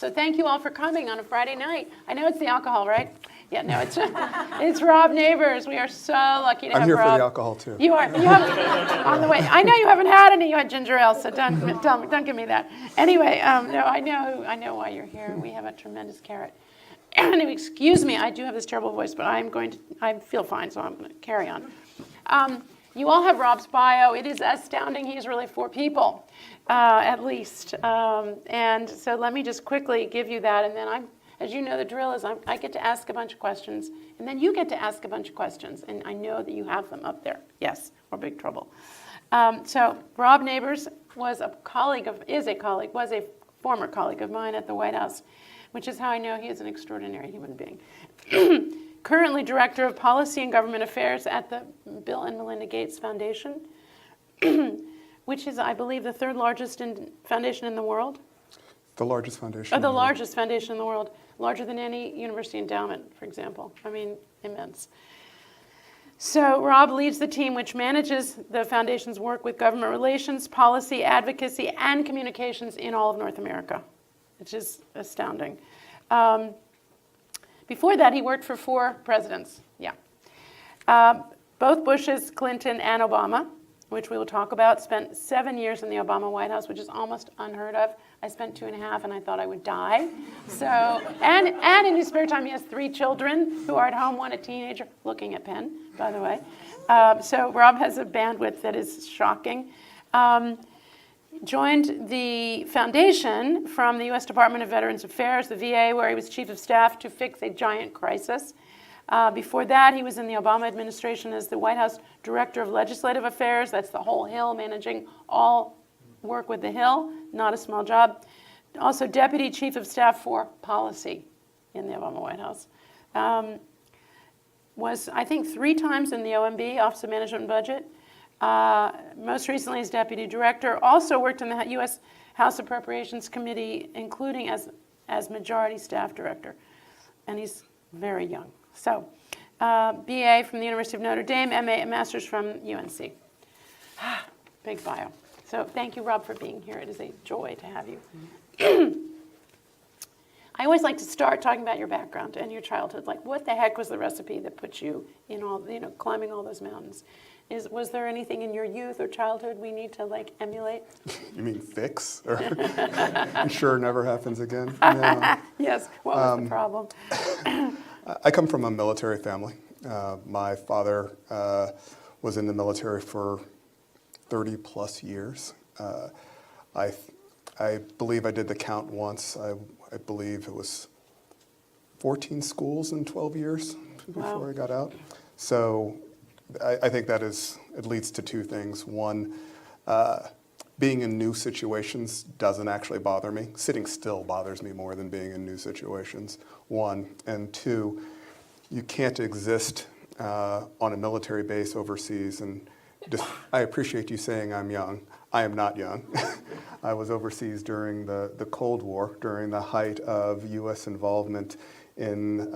So thank you all for coming on a Friday night. I know it's the alcohol, right? Yeah, no, it's Rob Nabors. We are so lucky to have Rob. I'm here for the alcohol too. You are. You have on the way. I know you haven't had any. You had ginger ale, so don't give me that. Anyway, no, I know why you're here. We have a tremendous carrot. Anyway, excuse me. I do have this terrible voice, but I feel fine, so I'm going to carry on. You all have Rob's bio. It is astounding. He's really 4 people, at least. And so let me just quickly give you that, and then as you know, the drill is I get to ask a bunch of questions, and then you get to ask a bunch of questions, and I know that you have them up there. Yes, we're big trouble. So Rob Nabors was a former colleague of mine at the White House, which is how I know he is an extraordinary human being. Currently Director of Policy and Government Affairs at the Bill and Melinda Gates Foundation, which is, I believe, the 3rd largest foundation in the world. The largest foundation. The largest foundation in the world, larger than any university endowment, for example. I mean, immense. So Rob leads the team which manages the foundation's work with government relations, policy, advocacy, and communications in all of North America, which is astounding. Before that, he worked for 4 presidents. Yeah. Both Bushes, Clinton, and Obama, which we will talk about, spent 7 years in the Obama White House, which is almost unheard of. I spent 2.5, and I thought I would die. So, and in his spare time, he has 3 children who are at home, 1 a teenager, looking at Penn, by the way. So Rob has a bandwidth that is shocking. Joined the foundation from the U.S. Department of Veterans Affairs, the VA, where he was chief of staff to fix a giant crisis. Before that, he was in the Obama administration as the White House Director of Legislative Affairs. That's the whole Hill, managing all work with the Hill, not a small job. Also Deputy Chief of Staff for Policy in the Obama White House. Was, I think, 3 times in the OMB, Office of Management and Budget. Most recently as Deputy Director. Also worked in the U.S. House Appropriations Committee, including as Majority Staff Director. And he's very young. So, BA from the University of Notre Dame, MA and Master's from UNC. Big bio. So thank you, Rob, for being here. It is a joy to have you. I always like to start talking about your background and your childhood. Like, what the heck was the recipe that put you in all, climbing all those mountains? Was there anything in your youth or childhood we need to, emulate? You mean fix? Or I'm sure it never happens again? No. Yes. What was the problem? I come from a military family. My father was in the military for 30 plus years. I believe I did the count once. I believe it was 14 schools in 12 years before I got out. So I think it leads to 2 things. One, being in new situations doesn't actually bother me. Sitting still bothers me more than being in new situations, 1. And 2, you can't exist on a military base overseas. And I appreciate you saying I'm young. I am not young. I was overseas during the Cold War, during the height of U.S. involvement in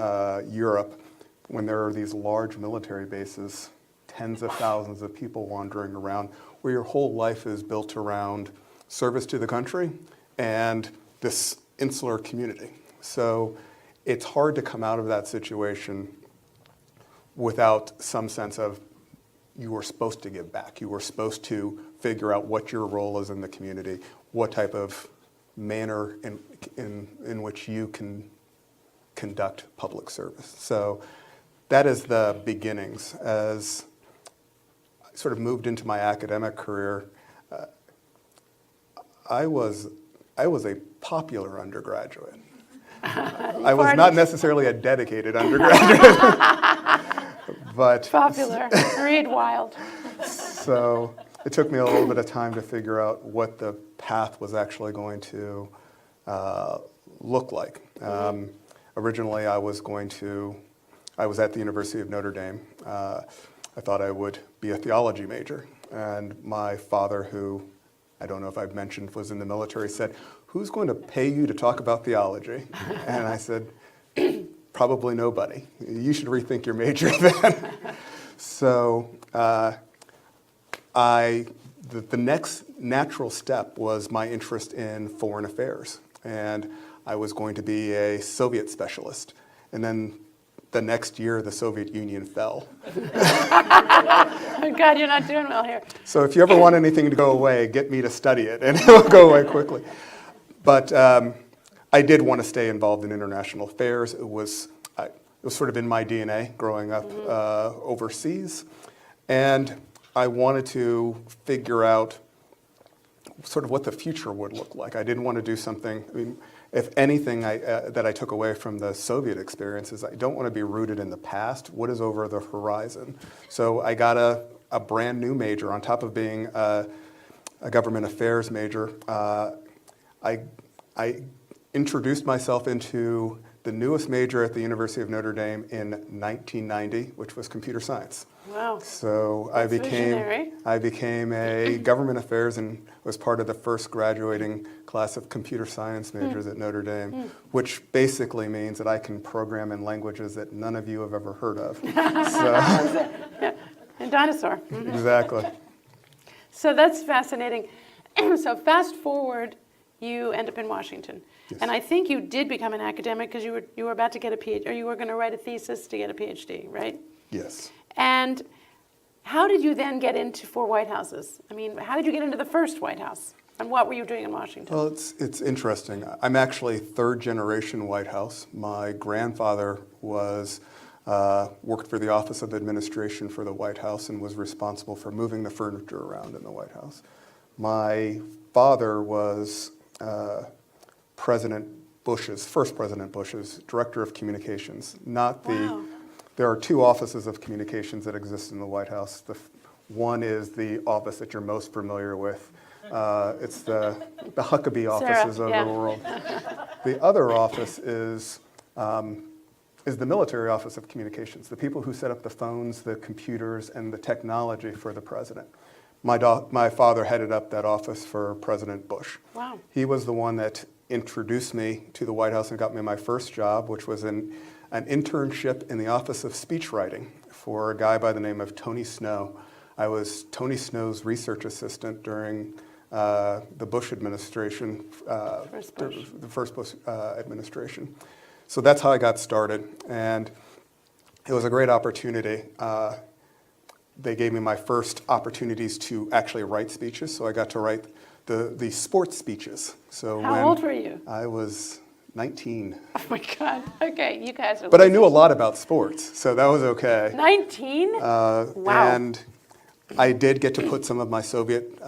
Europe, when there are these large military bases, tens of thousands of people wandering around, where your whole life is built around service to the country and this insular community. So it's hard to come out of that situation without some sense of you were supposed to give back. You were supposed to figure out what your role is in the community, what type of manner in which you can conduct public service. So that is the beginnings. As I sort of moved into my academic career, I was a popular undergraduate. I was not necessarily a dedicated undergraduate, but popular. Read wild. So it took me a little bit of time to figure out what the path was actually going to look like. Originally, I was at the University of Notre Dame. I thought I would be a theology major, and my father, who I don't know if I've mentioned was in the military, said, "Who's going to pay you to talk about theology?" And I said, "Probably nobody. You should rethink your major then." So the next natural step was my interest in foreign affairs. and I was going to be a Soviet specialist. And then the next year, the Soviet Union fell. Oh, God, you're not doing well here. So if you ever want anything to go away, get me to study it, and it will go away quickly. But I did want to stay involved in international affairs. It was sort of in my DNA growing up overseas. And I wanted to figure out sort of what the future would look like. I didn't want to do something, I mean, if anything that I took away from the Soviet experience is I don't want to be rooted in the past. What is over the horizon? So I got a brand new major on top of being a government affairs major. I introduced myself into the newest major at the University of Notre Dame in 1990, which was computer science. Wow. So That's visionary. I became a government affairs and was part of the first graduating class of computer science majors at Notre Dame, which basically means that I can program in languages that none of you have ever heard of. So, And dinosaur. exactly. So that's fascinating. So fast forward, you end up in Washington. Yes. And I think you did become an academic because you were about to get a PhD, or you were going to write a thesis to get a PhD, right? Yes. And how did you then get into 4 White Houses? I mean, how did you get into the first White House? And what were you doing in Washington? Well, it's interesting. I'm actually third generation White House. My grandfather was worked for the Office of Administration for the White House and was responsible for moving the furniture around in the White House. My father was President Bush's, first President Bush's, Director of Communications, not the... Wow. There are 2 offices of communications that exist in the White House. One is the office that you're most familiar with. It's the Huckabee offices of yeah. the world. The other office is the Military Office of Communications, the people who set up the phones, the computers, and the technology for the president. My father headed up that office for President Bush. Wow. He was the one that introduced me to the White House and got me my first job, which was an internship in the Office of Speechwriting for a guy by the name of Tony Snow. I was Tony Snow's research assistant during the Bush administration, the first Bush administration. So that's how I got started, and it was a great opportunity. They gave me my first opportunities to actually write speeches, so I got to write the sports speeches. So How old were you? I was 19. Oh my God. Okay, you guys are. But I knew a lot about sports, so that was okay. 19? Wow. And I did get to put some of my Soviet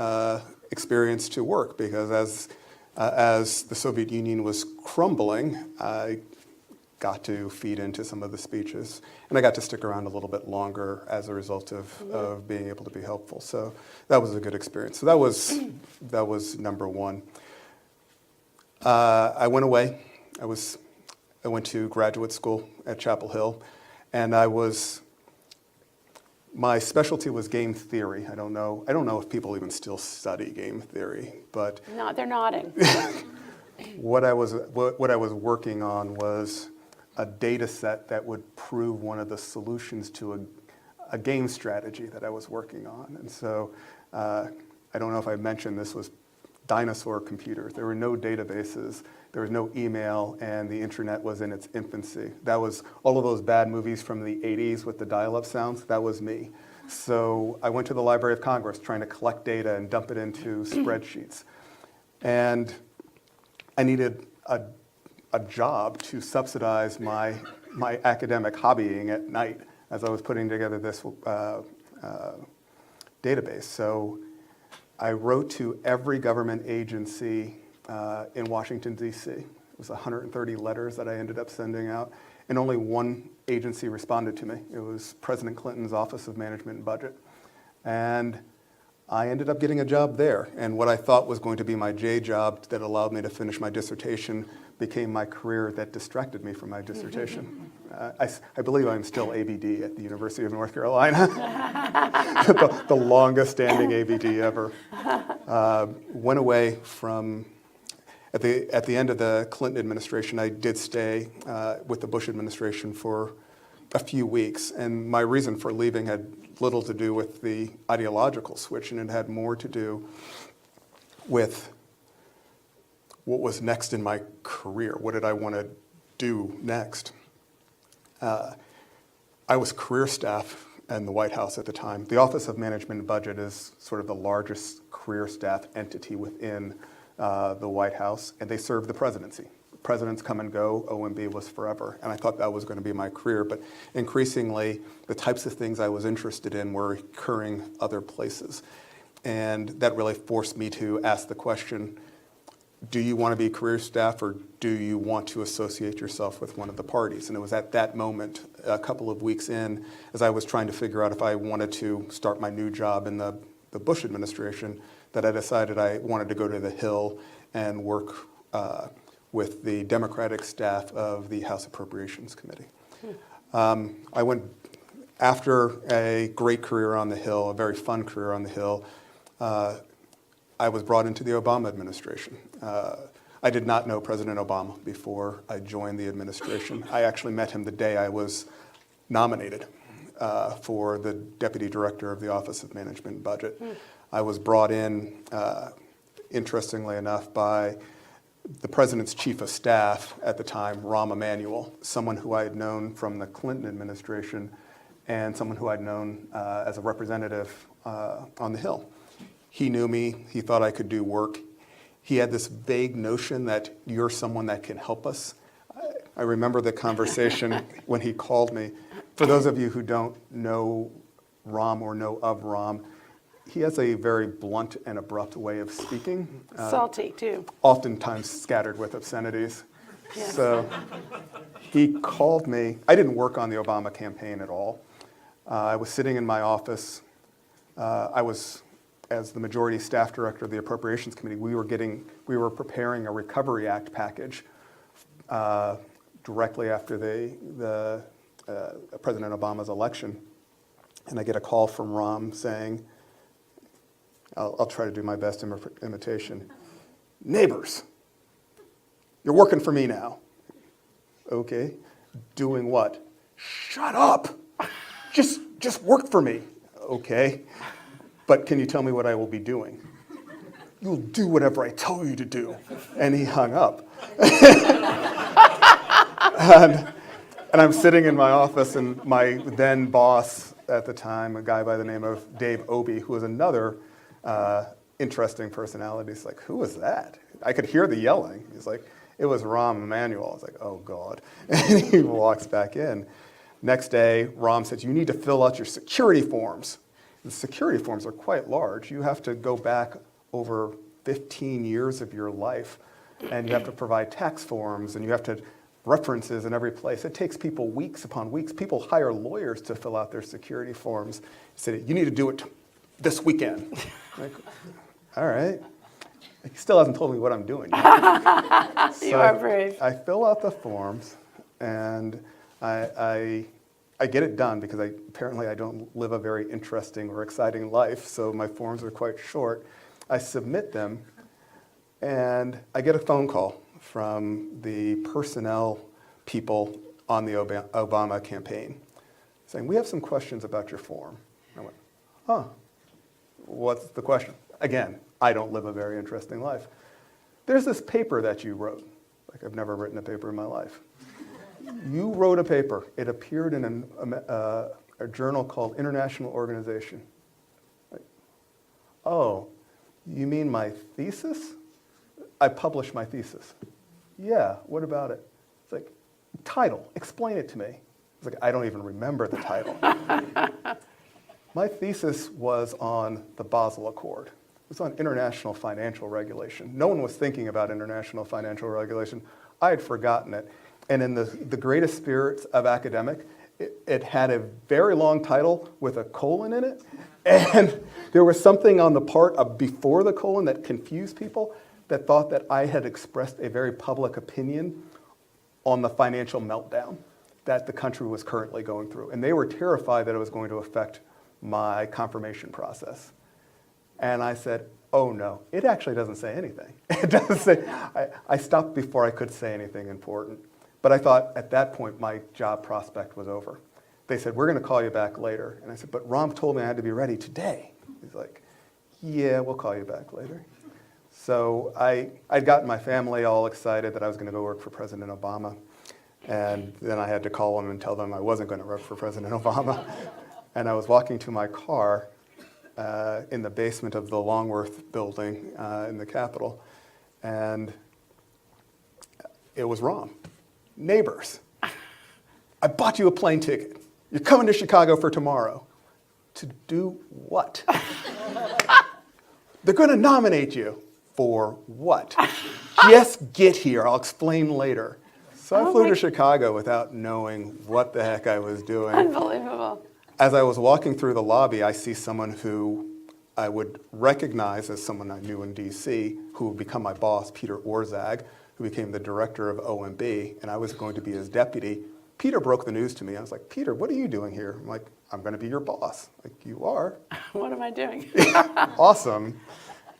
experience to work because as the Soviet Union was crumbling, I got to feed into some of the speeches. And I got to stick around a little bit longer as a result of being able to be helpful. So that was a good experience. So that was number one. I went away. I went to graduate school at Chapel Hill, and my specialty was game theory. I don't know if people even still study game theory, but No, they're nodding. what I was working on was a data set that would prove one of the solutions to a game strategy that I was working on. And so I don't know if I mentioned this was dinosaur computers. There were no databases, there was no email, and the internet was in its infancy. That was all of those bad movies from the 80s with the dial-up sounds, that was me. So I went to the Library of Congress trying to collect data and dump it into spreadsheets. And I needed a job to subsidize my academic hobbying at night as I was putting together this database. So I wrote to every government agency in Washington, D.C. It was 130 letters that I ended up sending out, and only one agency responded to me. It was President Clinton's Office of Management and Budget. And I ended up getting a job there, and what I thought was going to be my J job that allowed me to finish my dissertation became my career that distracted me from my dissertation. I believe I'm still ABD at the University of North Carolina, the longest standing ABD ever. Went away from, at the end of the Clinton administration, I did stay with the Bush administration for a few weeks, and my reason for leaving had little to do with the ideological switch, and it had more to do with what was next in my career. What did I want to do next? I was career staff in the White House at the time. The Office of Management and Budget is sort of the largest career staff entity within the White House, and they serve the presidency. Presidents come and go, OMB was forever, and I thought that was going to be my career, but increasingly the types of things I was interested in were occurring other places. And that really forced me to ask the question, do you want to be career staff or do you want to associate yourself with one of the parties? And it was at that moment, a couple of weeks in, as I was trying to figure out if I wanted to start my new job in the Bush administration, that I decided I wanted to go to the Hill and work with the Democratic staff of the House Appropriations Committee. I went, after a great career on the Hill, a very fun career on the Hill, I was brought into the Obama administration. I did not know President Obama before I joined the administration. I actually met him the day I was nominated for the Deputy Director of the Office of Management and Budget. I was brought in, interestingly enough, by the President's Chief of Staff at the time, Rahm Emanuel, someone who I had known from the Clinton administration and someone who I'd known as a representative on the Hill. He knew me, he thought I could do work. He had this vague notion that you're someone that can help us. I remember the conversation when he called me. For those of you who don't know Rahm or know of Rahm, he has a very blunt and abrupt way of speaking. Salty, too. Oftentimes scattered with obscenities. Yes. So he called me. I didn't work on the Obama campaign at all. I was sitting in my office. I was, as the majority staff director of the Appropriations Committee, we were preparing a Recovery Act package directly after President Obama's election. And I get a call from Rahm saying, I'll try to do my best imitation. Neighbors, you're working for me now. Okay, doing what? Shut up, just work for me. Okay, but can you tell me what I will be doing? You'll do whatever I tell you to do. And he hung up. And I'm sitting in my office, and my then boss at the time, a guy by the name of Dave Obey, who was another interesting personality. He's like, who was that? I could hear the yelling. He's like, it was Rahm Emanuel. I was like, oh, God. And he walks back in. Next day, Rahm says, you need to fill out your security forms. The security forms are quite large. You have to go back over 15 years of your life, and you have to provide tax forms, and you have to references in every place. It takes people weeks upon weeks. People hire lawyers to fill out their security forms. He said, you need to do it this weekend. Like, all right. He still hasn't told me what I'm doing yet. You are brave. I fill out the forms, and I get it done because apparently I don't live a very interesting or exciting life, so my forms are quite short. I submit them, and I get a phone call from the personnel people on the Obama campaign saying, we have some questions about your form. I went, huh, what's the question? Again, I don't live a very interesting life. There's this paper that you wrote. Like, I've never written a paper in my life. You wrote a paper. It appeared in a journal called International Organization. Like, oh, you mean my thesis? I published my thesis. Yeah, what about it? It's like, title, explain it to me. It's like, I don't even remember the title. My thesis was on the Basel Accord. It was on international financial regulation. No one was thinking about international financial regulation. I had forgotten it. And in the greatest spirits of academic, it had a very long title with a colon in it. And there was something on the part of before the colon that confused people, that thought that I had expressed a very public opinion on the financial meltdown that the country was currently going through. And they were terrified that it was going to affect my confirmation process. And I said, oh no, it actually doesn't say anything. It doesn't say, I stopped before I could say anything important. But I thought at that point my job prospect was over. They said, we're going to call you back later. And I said, but Rahm told me I had to be ready today. He's like, yeah, we'll call you back later. So I'd gotten my family all excited that I was going to go work for President Obama. And then I had to call them and tell them I wasn't going to work for President Obama. And I was walking to my car in the basement of the Longworth building in the Capitol. And it was Ron. Neighbors. I bought you a plane ticket. You're coming to Chicago for tomorrow. To do what? They're going to nominate you. For what? Just get here. I'll explain later. So I flew to Chicago without knowing what the heck I was doing. Unbelievable. As I was walking through the lobby, I see someone who I would recognize as someone I knew in D.C., who would become my boss, Peter Orzag, who became the director of OMB, and I was going to be his deputy. Peter broke the news to me. I was like, Peter, what are you doing here? I'm like, I'm going to be your boss. Like, you are? What am I doing? Awesome.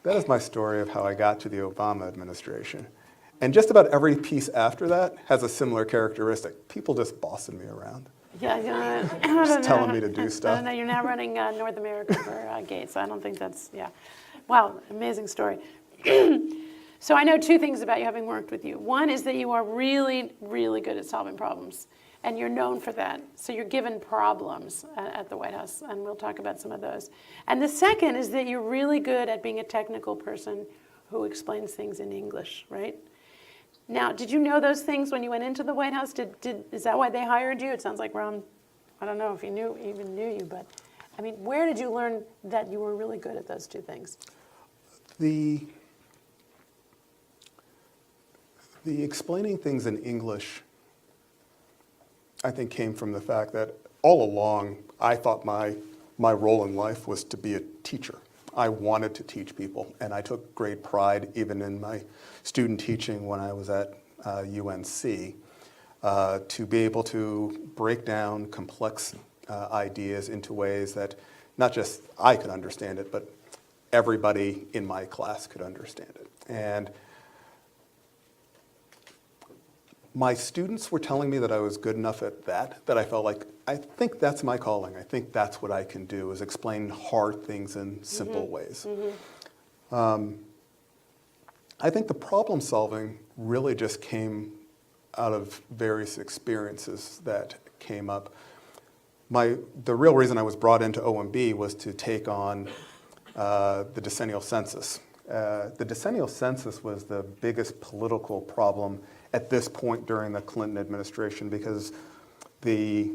That is my story of how I got to the Obama administration. And just about every piece after that has a similar characteristic. People just bossing me around. Yeah, Just telling me to do stuff. I don't know, you're now running North America for Gates. I don't think that's, yeah. Wow, amazing story. So I know two things about you, having worked with you. One is that you are really, really good at solving problems. And you're known for that. So you're given problems at the White House, and we'll talk about some of those. And the second is that you're really good at being a technical person who explains things in English, right? Now, did you know those things when you went into the White House? Is that why they hired you? It sounds like Ron, I don't know if he even knew you, but I mean, where did you learn that you were really good at those two things? The explaining things in English, I think, came from the fact that all along I thought my role in life was to be a teacher. I wanted to teach people, and I took great pride even in my student teaching when I was at UNC to be able to break down complex ideas into ways that not just I could understand it, but everybody in my class could understand it. And my students were telling me that I was good enough at that I felt like, I think that's my calling. I think that's what I can do, is explain hard things in simple ways. I think the problem solving really just came out of various experiences that came up. The real reason I was brought into OMB was to take on the decennial census. The decennial census was the biggest political problem at this point during the Clinton administration, because the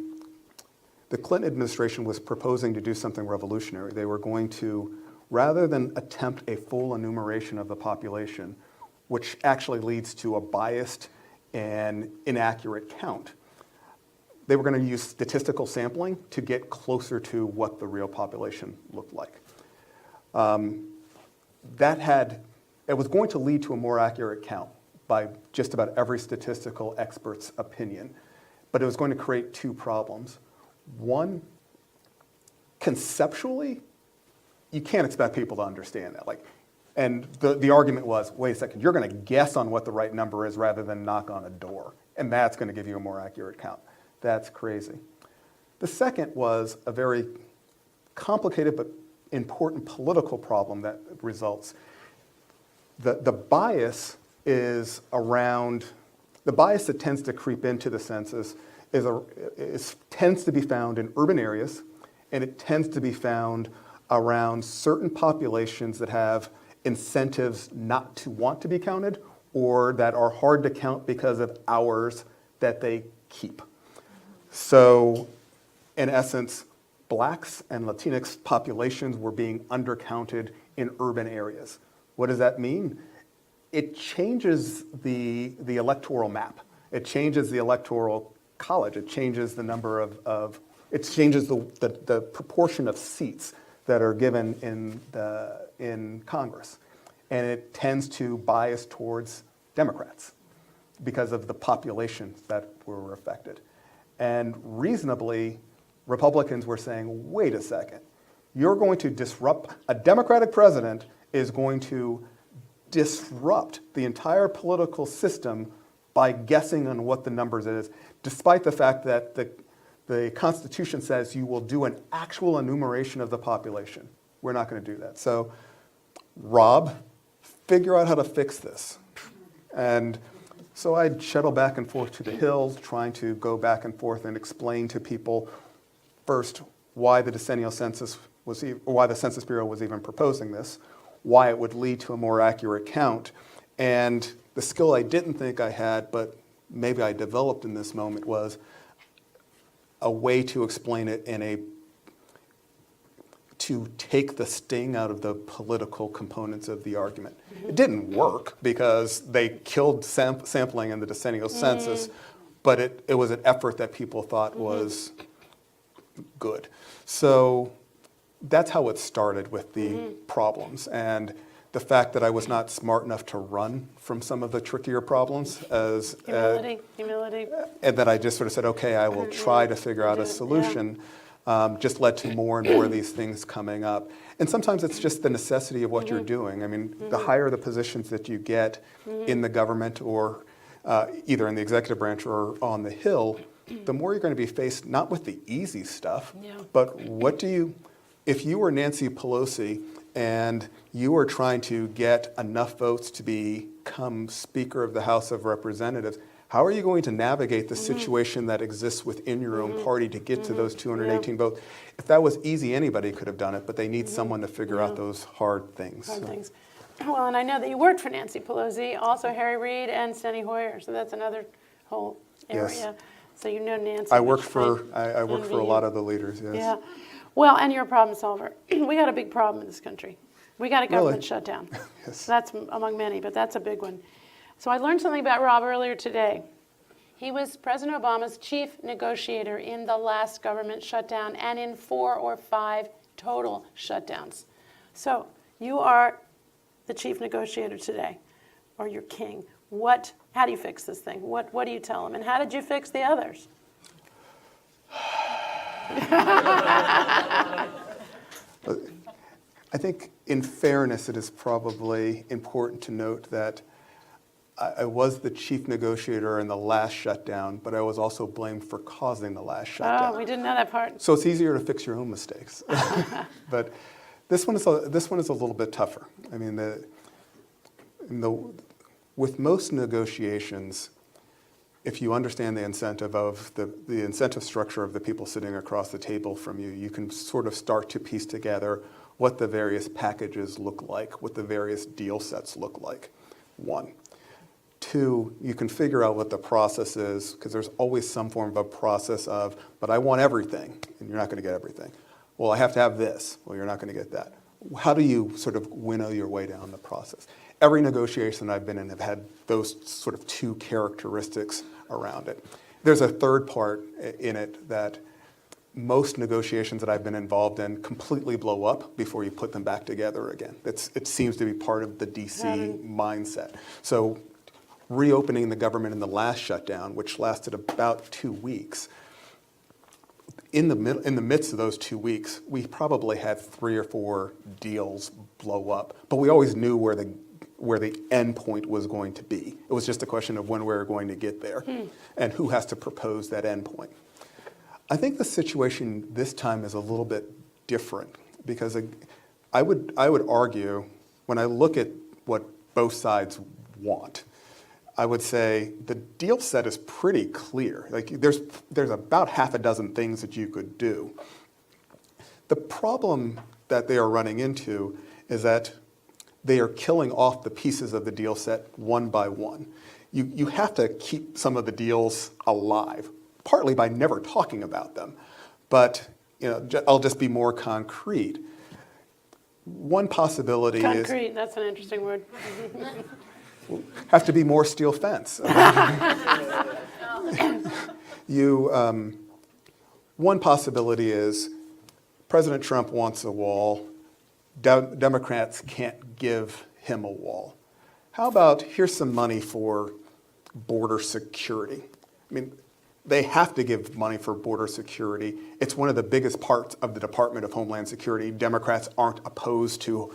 Clinton administration was proposing to do something revolutionary. They were going to, rather than attempt a full enumeration of the population, which actually leads to a biased and inaccurate count, they were going to use statistical sampling to get closer to what the real population looked like. It was going to lead to a more accurate count by just about every statistical expert's opinion. But it was going to create two problems. One, conceptually, you can't expect people to understand that. And the argument was, wait a second, you're going to guess on what the right number is rather than knock on a door. And that's going to give you a more accurate count. That's crazy. The second was a very complicated but important political problem that results. The bias is around, the bias that tends to creep into the census tends to be found in urban areas, and it tends to be found around certain populations that have incentives not to want to be counted, or that are hard to count because of hours that they keep. So, in essence, Blacks and Latinx populations were being undercounted in urban areas. What does that mean? It changes the electoral map. It changes the electoral college. It changes the number it changes the proportion of seats that are given in Congress. And it tends to bias towards Democrats because of the populations that were affected. And reasonably, Republicans were saying, wait a second, you're going to disrupt, a Democratic president is going to disrupt the entire political system by guessing on what the numbers is, despite the fact that the Constitution says you will do an actual enumeration of the population. We're not going to do that. So Rob figure out how to fix this. And so I'd shuttle back and forth to the Hill, trying to go back and forth and explain to people first why the decennial census why the Census Bureau was even proposing this, why it would lead to a more accurate count, and the skill I didn't think I had, but maybe I developed in this moment, was a way to explain it to take the sting out of the political components of the argument. It didn't work because they killed sampling in the decennial census, but it was an effort that people thought was good. So that's how it started with the problems. And the fact that I was not smart enough to run from some of the trickier problems as humility. And then I just sort of said, okay, I will try to figure out a solution. Just led to more and more of these things coming up. And sometimes it's just the necessity of what you're doing. I mean, the higher the positions that you get in the government or either in the executive branch or on the Hill, the more you're going to be faced not with the easy stuff, but if you were Nancy Pelosi and you were trying to get enough votes to become Speaker of the House of Representatives, how are you going to navigate the situation that exists within your own party to get to those 218 votes? If that was easy, anybody could have done it, but they need someone to figure out those hard things. Well, and I know that you worked for Nancy Pelosi, also Harry Reid and Steny Hoyer, so that's another whole area. Yes. So you know Nancy. I worked for a lot of the leaders, yes. Yeah. Well, and you're a problem solver. We got a big problem in this country. We got a government shutdown. Yes. That's among many, but that's a big one. So I learned something about Rob earlier today. He was President Obama's chief negotiator in the last government shutdown and in 4 or 5 total shutdowns. So you are the chief negotiator today, or you're king. How do you fix this thing? What do you tell him? And how did you fix the others? I think in fairness, it is probably important to note that I was the chief negotiator in the last shutdown, but I was also blamed for causing the last shutdown. Oh, we didn't know that part. So it's easier to fix your own mistakes. But this one is a little bit tougher. I mean, with most negotiations, if you understand the incentive of the incentive structure of the people sitting across the table from you, you can sort of start to piece together what the various packages look like, what the various deal sets look like. 1. 2, you can figure out what the process is, because there's always some form of a process of, but I want everything, and you're not going to get everything. Well, I have to have this. Well, you're not going to get that. How do you sort of winnow your way down the process? Every negotiation I've been in have had those sort of 2 characteristics around it. There's a third part in it that most negotiations that I've been involved in completely blow up before you put them back together again. It seems to be part of the DC mindset. So reopening the government in the last shutdown, which lasted about 2 weeks, in the midst of those 2 weeks, we probably had 3 or 4 deals blow up, but we always knew where the end point was going to be. It was just a question of when we were going to get there and who has to propose that end point. I think the situation this time is a little bit different because I would argue, when I look at what both sides want, I would say the deal set is pretty clear. Like there's about half a dozen things that you could do. The problem that they are running into is that they are killing off the pieces of the deal set one by one. You have to keep some of the deals alive, partly by never talking about them. But I'll just be more concrete. One possibility is... Concrete, that's an interesting word. Have to be more steel fence. One possibility is President Trump wants a wall. Democrats can't give him a wall. How about here's some money for border security? I mean, they have to give money for border security. It's one of the biggest parts of the Department of Homeland Security. Democrats aren't opposed to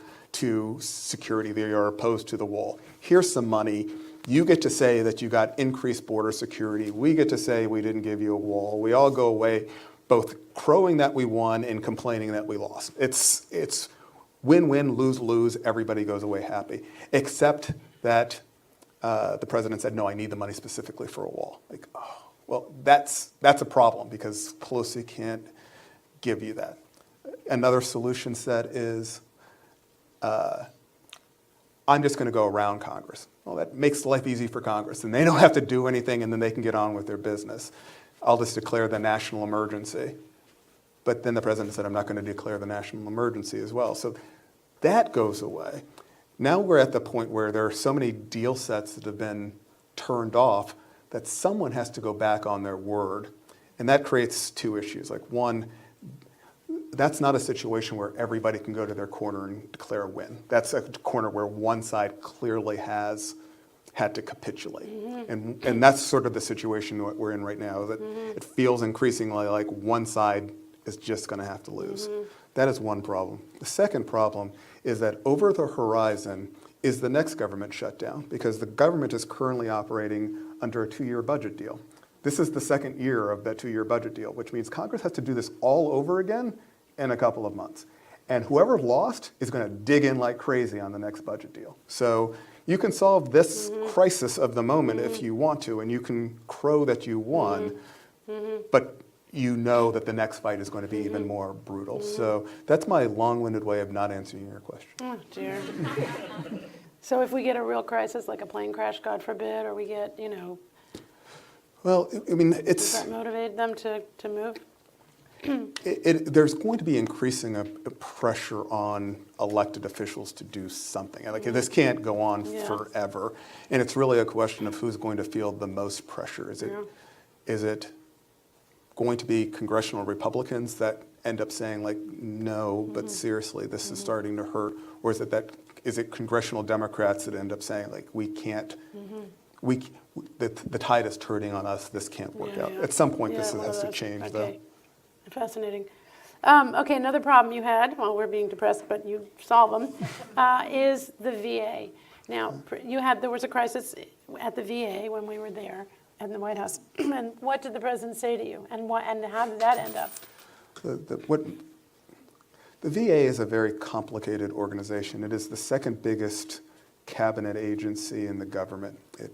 security. They are opposed to the wall. Here's some money. You get to say that you got increased border security. We get to say we didn't give you a wall. We all go away both crowing that we won and complaining that we lost. It's win-win, lose-lose, everybody goes away happy, except that the president said, no, I need the money specifically for a wall. Like, oh, well, that's a problem because Pelosi can't give you that. Another solution set is, I'm just going to go around Congress. Well, that makes life easy for Congress, and they don't have to do anything, and then they can get on with their business. I'll just declare the national emergency. But then the president said, I'm not going to declare the national emergency as well. So that goes away. Now we're at the point where there are so many deal sets that have been turned off that someone has to go back on their word. And that creates two issues. Like, one, that's not a situation where everybody can go to their corner and declare a win. That's a corner where one side clearly has had to capitulate. And that's sort of the situation that we're in right now, that it feels increasingly like one side is just going to have to lose. That is one problem. The second problem is that over the horizon is the next government shutdown, because the government is currently operating under a 2-year budget deal. This is the second year of that 2-year budget deal, which means Congress has to do this all over again in a couple of months. And whoever lost is going to dig in like crazy on the next budget deal. So you can solve this crisis of the moment if you want to, and you can crow that you won, but you know that the next fight is going to be even more brutal. So that's my long-winded way of not answering your question. Oh, dear. So if we get a real crisis, like a plane crash, God forbid, or we get, Well, I mean, does that motivate them to move? There's going to be increasing a pressure on elected officials to do something. Like, this can't go on forever. And it's really a question of who's going to feel the most pressure. Is it going to be congressional Republicans that end up saying, like, no, but seriously, this is starting to hurt? Or is it congressional Democrats that end up saying, like, we can't, the tide is turning on us, this can't work out? At some point, this has to change, though. Fascinating. Okay, another problem you had, well, we're being depressed, but you solve them, is the VA. Now, there was a crisis at the VA when we were there in the White House. And what did the president say to you? And how did that end up? The VA is a very complicated organization. It is the second biggest cabinet agency in the government. It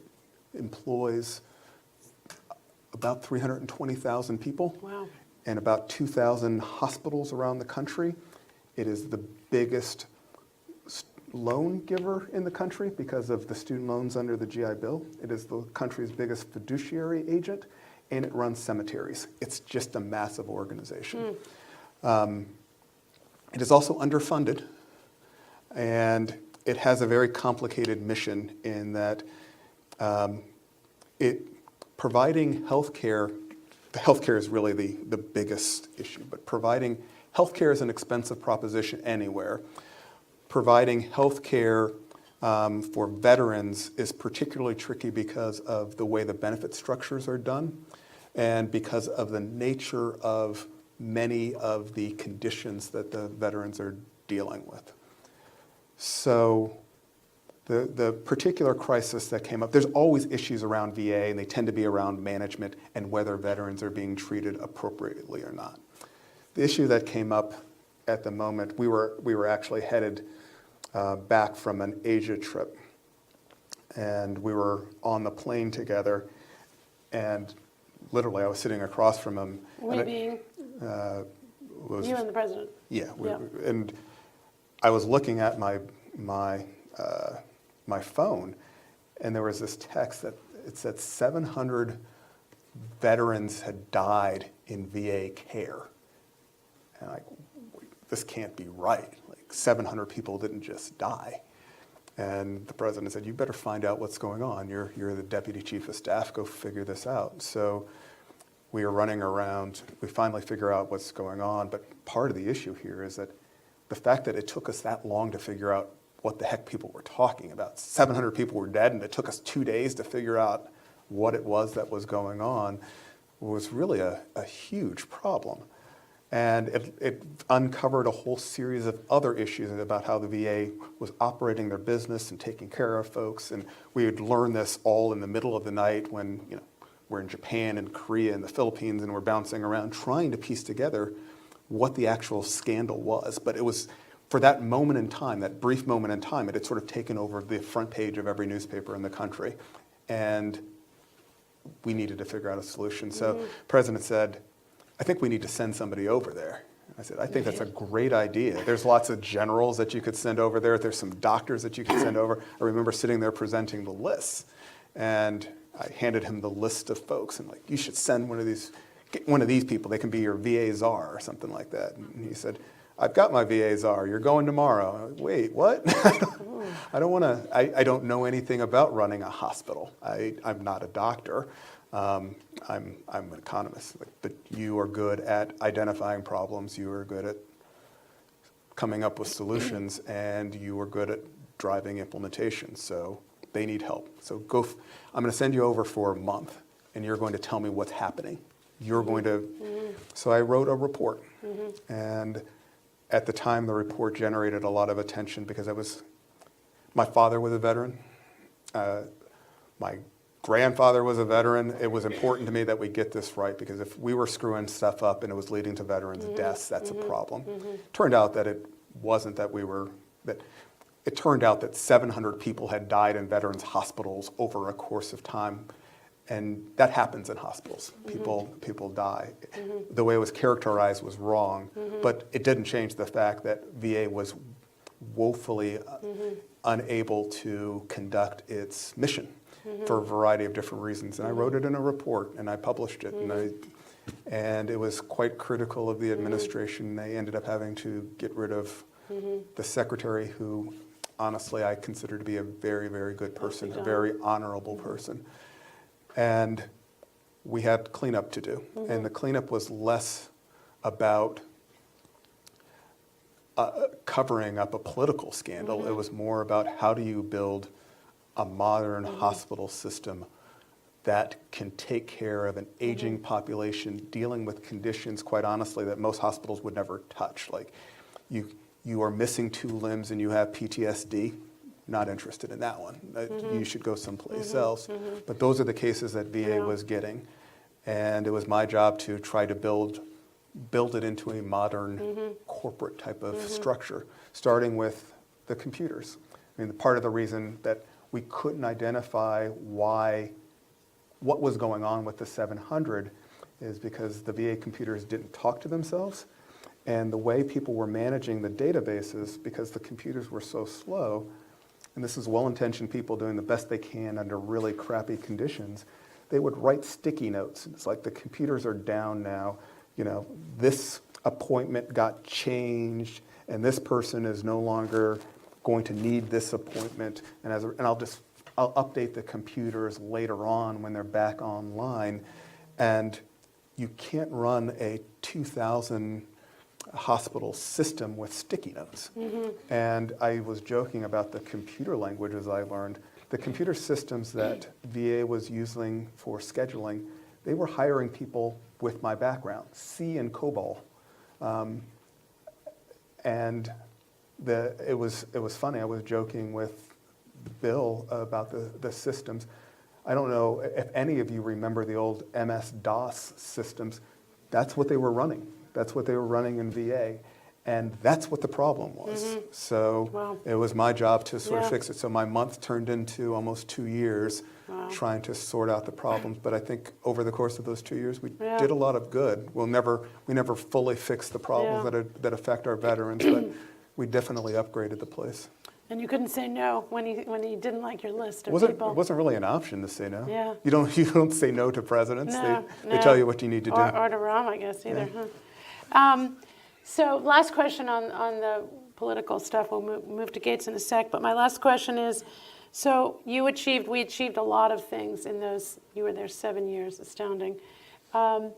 employs about 320,000 people. Wow. And about 2,000 hospitals around the country. It is the biggest loan giver in the country because of the student loans under the GI Bill. It is the country's biggest fiduciary agent, and it runs cemeteries. It's just a massive organization. It is also underfunded, and it has a very complicated mission in that providing health care. The healthcare is really the biggest issue, but providing healthcare is an expensive proposition anywhere. Providing healthcare for veterans is particularly tricky because of the way the benefit structures are done and because of the nature of many of the conditions that the veterans are dealing with. So the particular crisis that came up, there's always issues around VA, and they tend to be around management and whether veterans are being treated appropriately or not. The issue that came up at the moment, we were actually headed back from an Asia trip, and we were on the plane together, and literally I was sitting across from him. We being? You and the president. Yeah, and I was looking at my phone, and there was this text that it said 700 veterans had died in VA care. And this can't be right. Like, 700 people didn't just die. And the president said, you better find out what's going on. You're the deputy chief of staff, go figure this out. So we are running around, we finally figure out what's going on, but part of the issue here is that the fact that it took us that long to figure out what the heck people were talking about. 700 people were dead, and it took us 2 days to figure out what it was that was going on, was really a huge problem. And it uncovered a whole series of other issues about how the VA was operating their business and taking care of folks. And we had learned this all in the middle of the night when we're in Japan and Korea and the Philippines, and we're bouncing around trying to piece together what the actual scandal was. But it was for that moment in time, that brief moment in time, it had sort of taken over the front page of every newspaper in the country. And we needed to figure out a solution. So the president said, I think we need to send somebody over there. I said, I think that's a great idea. There's lots of generals that you could send over there. There's some doctors that you could send over. I remember sitting there presenting the lists. And I handed him the list of folks and like, you should send one of these people. They can be your VA czar or something like that. And he said, I've got my VA czar. You're going tomorrow. I went, wait, what? I don't know anything about running a hospital. I'm not a doctor. I'm an economist. But you are good at identifying problems. You are good at coming up with solutions, and you are good at driving implementation. So they need help. So I'm going to send you over for a month, and you're going to tell me what's happening. You're going to. So I wrote a report, and at the time, the report generated a lot of attention because my father was a veteran. My grandfather was a veteran. It was important to me that we get this right because if we were screwing stuff up and it was leading to veterans' deaths, that's a problem. Turned out that it wasn't that it turned out that 700 people had died in veterans' hospitals over a course of time. And that happens in hospitals. People die. The way it was characterized was wrong, but it didn't change the fact that VA was woefully unable to conduct its mission for a variety of different reasons. And I wrote it in a report, and I published it, and it was quite critical of the administration. They ended up having to get rid of the secretary, who honestly I consider to be a very, very good person, a very honorable person. And we had cleanup to do. And the cleanup was less about covering up a political scandal. It was more about how do you build a modern hospital system that can take care of an aging population dealing with conditions, quite honestly, that most hospitals would never touch. Like you are missing 2 limbs and you have PTSD. Not interested in that one. You should go someplace else. But those are the cases that VA was getting. And it was my job to try to build it into a modern corporate type of structure, starting with the computers. I mean, part of the reason that we couldn't identify what was going on with the 700 is because the VA computers didn't talk to themselves. And the way people were managing the databases, because the computers were so slow, and this is well-intentioned people doing the best they can under really crappy conditions, they would write sticky notes. It's like the computers are down now, this appointment got changed and this person is no longer going to need this appointment. And I'll update the computers later on when they're back online. And you can't run a 2,000 hospital system with sticky notes. And I was joking about the computer languages I learned. The computer systems that VA was using for scheduling, they were hiring people with my background, C and COBOL. And it was funny. I was joking with Bill about the systems. I don't know if any of you remember the old MS-DOS systems. That's what they were running. That's what they were running in VA. And that's what the problem was. So it was my job to sort of fix it. So my month turned into almost 2 years trying to sort out the problems. But I think over the course of those 2 years, we did a lot of good. We never fully fixed the problems that affect our veterans, but we definitely upgraded the place. And you couldn't say no when he didn't like your list of people. It wasn't really an option to say no. Yeah. You don't say no to presidents. They tell you what you need to do. Or to Rob, I guess, either. Yeah. So last question on the political stuff. We'll move to Gates in a sec. But my last question is, so we achieved a lot of things in those, you were there 7 years, astounding. Have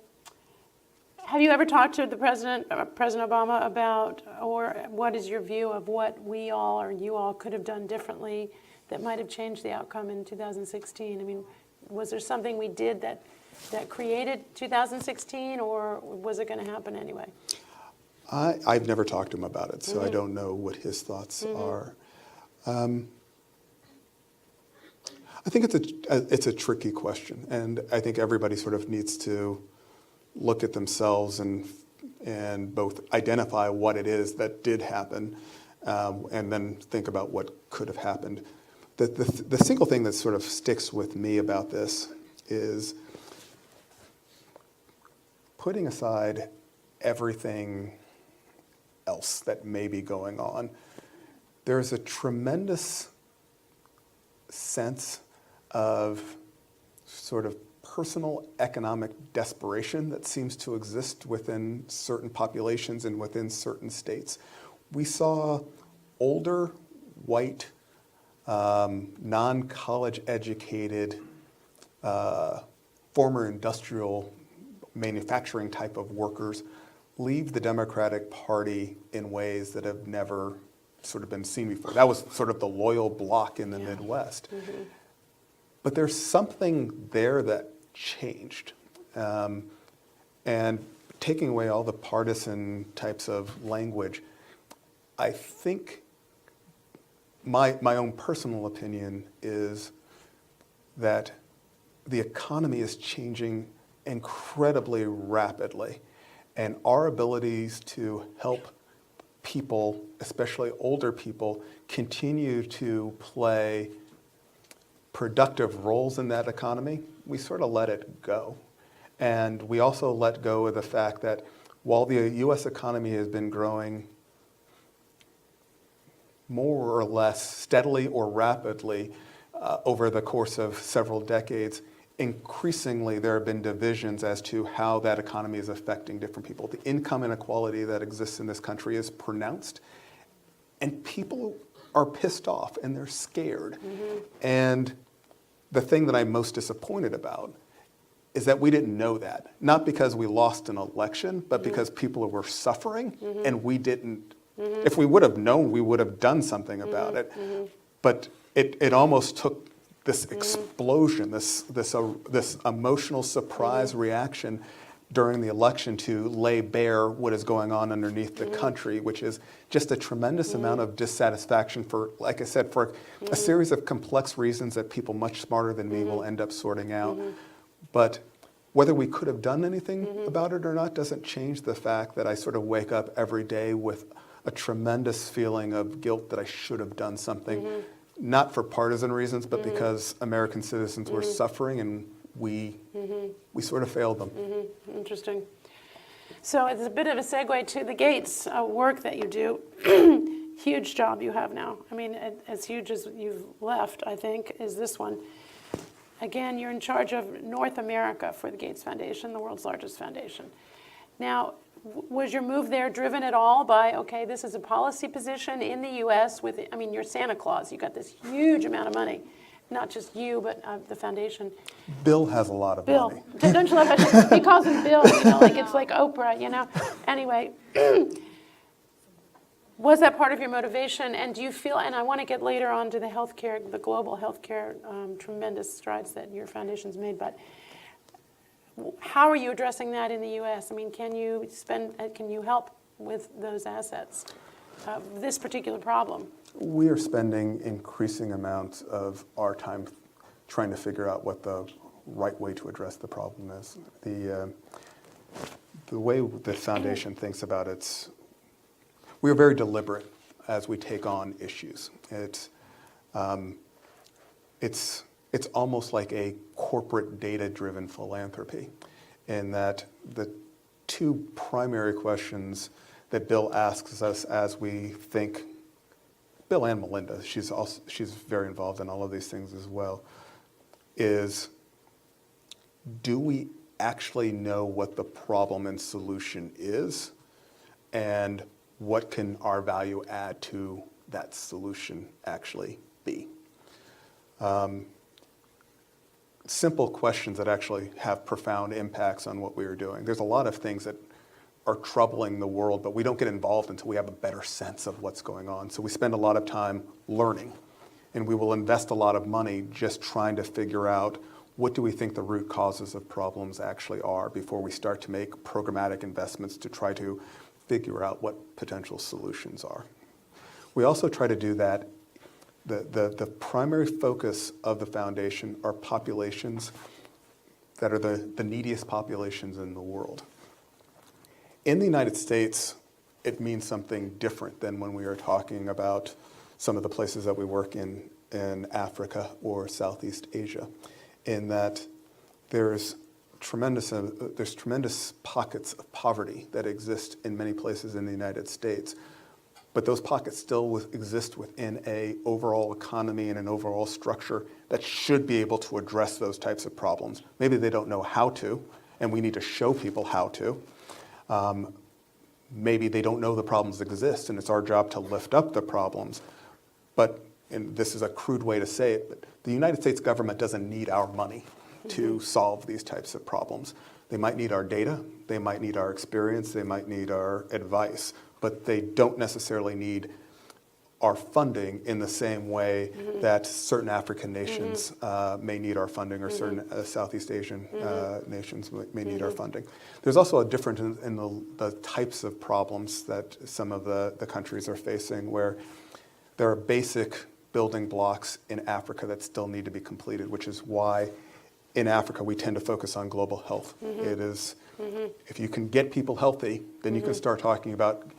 you ever talked to the President Obama about, or what is your view of what we all or you all could have done differently that might have changed the outcome in 2016? I mean, was there something we did that created 2016, or was it going to happen anyway? I've never talked to him about it, so I don't know what his thoughts are. I think it's a tricky question, and I think everybody sort of needs to look at themselves and both identify what it is that did happen and then think about what could have happened. The single thing that sort of sticks with me about this is putting aside everything else that may be going on, there's a tremendous sense of sort of personal economic desperation that seems to exist within certain populations and within certain states. We saw older, white, non-college educated, former industrial manufacturing type of workers leave the Democratic Party in ways that have never sort of been seen before. That was sort of the loyal bloc in the Midwest. Mm-hmm. But there's something there that changed. And taking away all the partisan types of language, I think my own personal opinion is that the economy is changing incredibly rapidly, and our abilities to help people, especially older people, continue to play productive roles in that economy, we sort of let it go. And we also let go of the fact that while the U.S. economy has been growing more or less steadily or rapidly over the course of several decades, increasingly there have been divisions as to how that economy is affecting different people. The income inequality that exists in this country is pronounced, and people are pissed off and they're scared. Mm-hmm. And the thing that I'm most disappointed about is that we didn't know that. Not because we lost an election, but mm-hmm. because people were suffering, mm-hmm. and we didn't. Mm-hmm. If we would have known, we would have done something about mm-hmm. it. Mm-hmm. But it almost took this explosion, this emotional surprise mm-hmm. reaction during the election to lay bare what is going on underneath the mm-hmm. country, which is just a tremendous mm-hmm. amount of dissatisfaction for, like I said, for mm-hmm. a series of complex reasons that people much smarter than me mm-hmm. will end up sorting out. Mm-hmm. But whether we could have done anything mm-hmm. about it or not doesn't change the fact that I sort of wake up every day with a tremendous feeling of guilt that I should have done something. Mm-hmm. Not for partisan reasons, but mm-hmm. because American citizens mm-hmm. were suffering and we sort of failed them. Mm-hmm. Interesting. So it's a bit of a segue to the Gates work that you do. Huge job you have now. I mean, as huge as you've left, I think, is this one. Again, you're in charge of North America for the Gates Foundation, the world's largest foundation. Now, was your move there driven at all by, okay, this is a policy position in the U.S. with, I mean, you're Santa Claus. You got this huge amount of money. Not just you, but the foundation. Bill has a lot of money. Don't you love it? He calls him Bill, like it's like Oprah, Anyway, was that part of your motivation? And do you feel, and I want to get later on to the healthcare, the global healthcare tremendous strides that your foundation's made, but how are you addressing that in the U.S.? I mean, can you help with those assets, this particular problem? We are spending increasing amounts of our time trying to figure out what the right way to address the problem is. The way the foundation thinks about it, we are very deliberate as we take on issues. It's almost like a corporate data-driven philanthropy, in that the two primary questions that Bill asks us as we think, Bill and Melinda, she's very involved in all of these things as well, is do we actually know what the problem and solution is, and what can our value add to that solution actually be? Simple questions that actually have profound impacts on what we are doing. There's a lot of things that are troubling the world, but we don't get involved until we have a better sense of what's going on. So we spend a lot of time learning, and we will invest a lot of money just trying to figure out what do we think the root causes of problems actually are before we start to make programmatic investments to try to figure out what potential solutions are. We also try to do that. The primary focus of the foundation are populations that are the neediest populations in the world. In the United States, it means something different than when we are talking about some of the places that we work in Africa or Southeast Asia, in that there's tremendous pockets of poverty that exist in many places in the United States, but those pockets still exist within an overall economy and an overall structure that should be able to address those types of problems. Maybe they don't know how to, and we need to show people how to. Maybe they don't know the problems exist, and it's our job to lift up the problems. But, and this is a crude way to say it, but the United States government doesn't need our money to solve these types of problems. They might need our data, they might need our experience, they might need our advice, but they don't necessarily need our funding in the same way that certain African nations may need our funding, or certain Southeast Asian nations may need our funding. There's also a difference in the types of problems that some of the countries are facing, where there are basic building blocks in Africa that still need to be completed, which is why in Africa we tend to focus on global health. It is, if you can get people healthy, then you can start talking about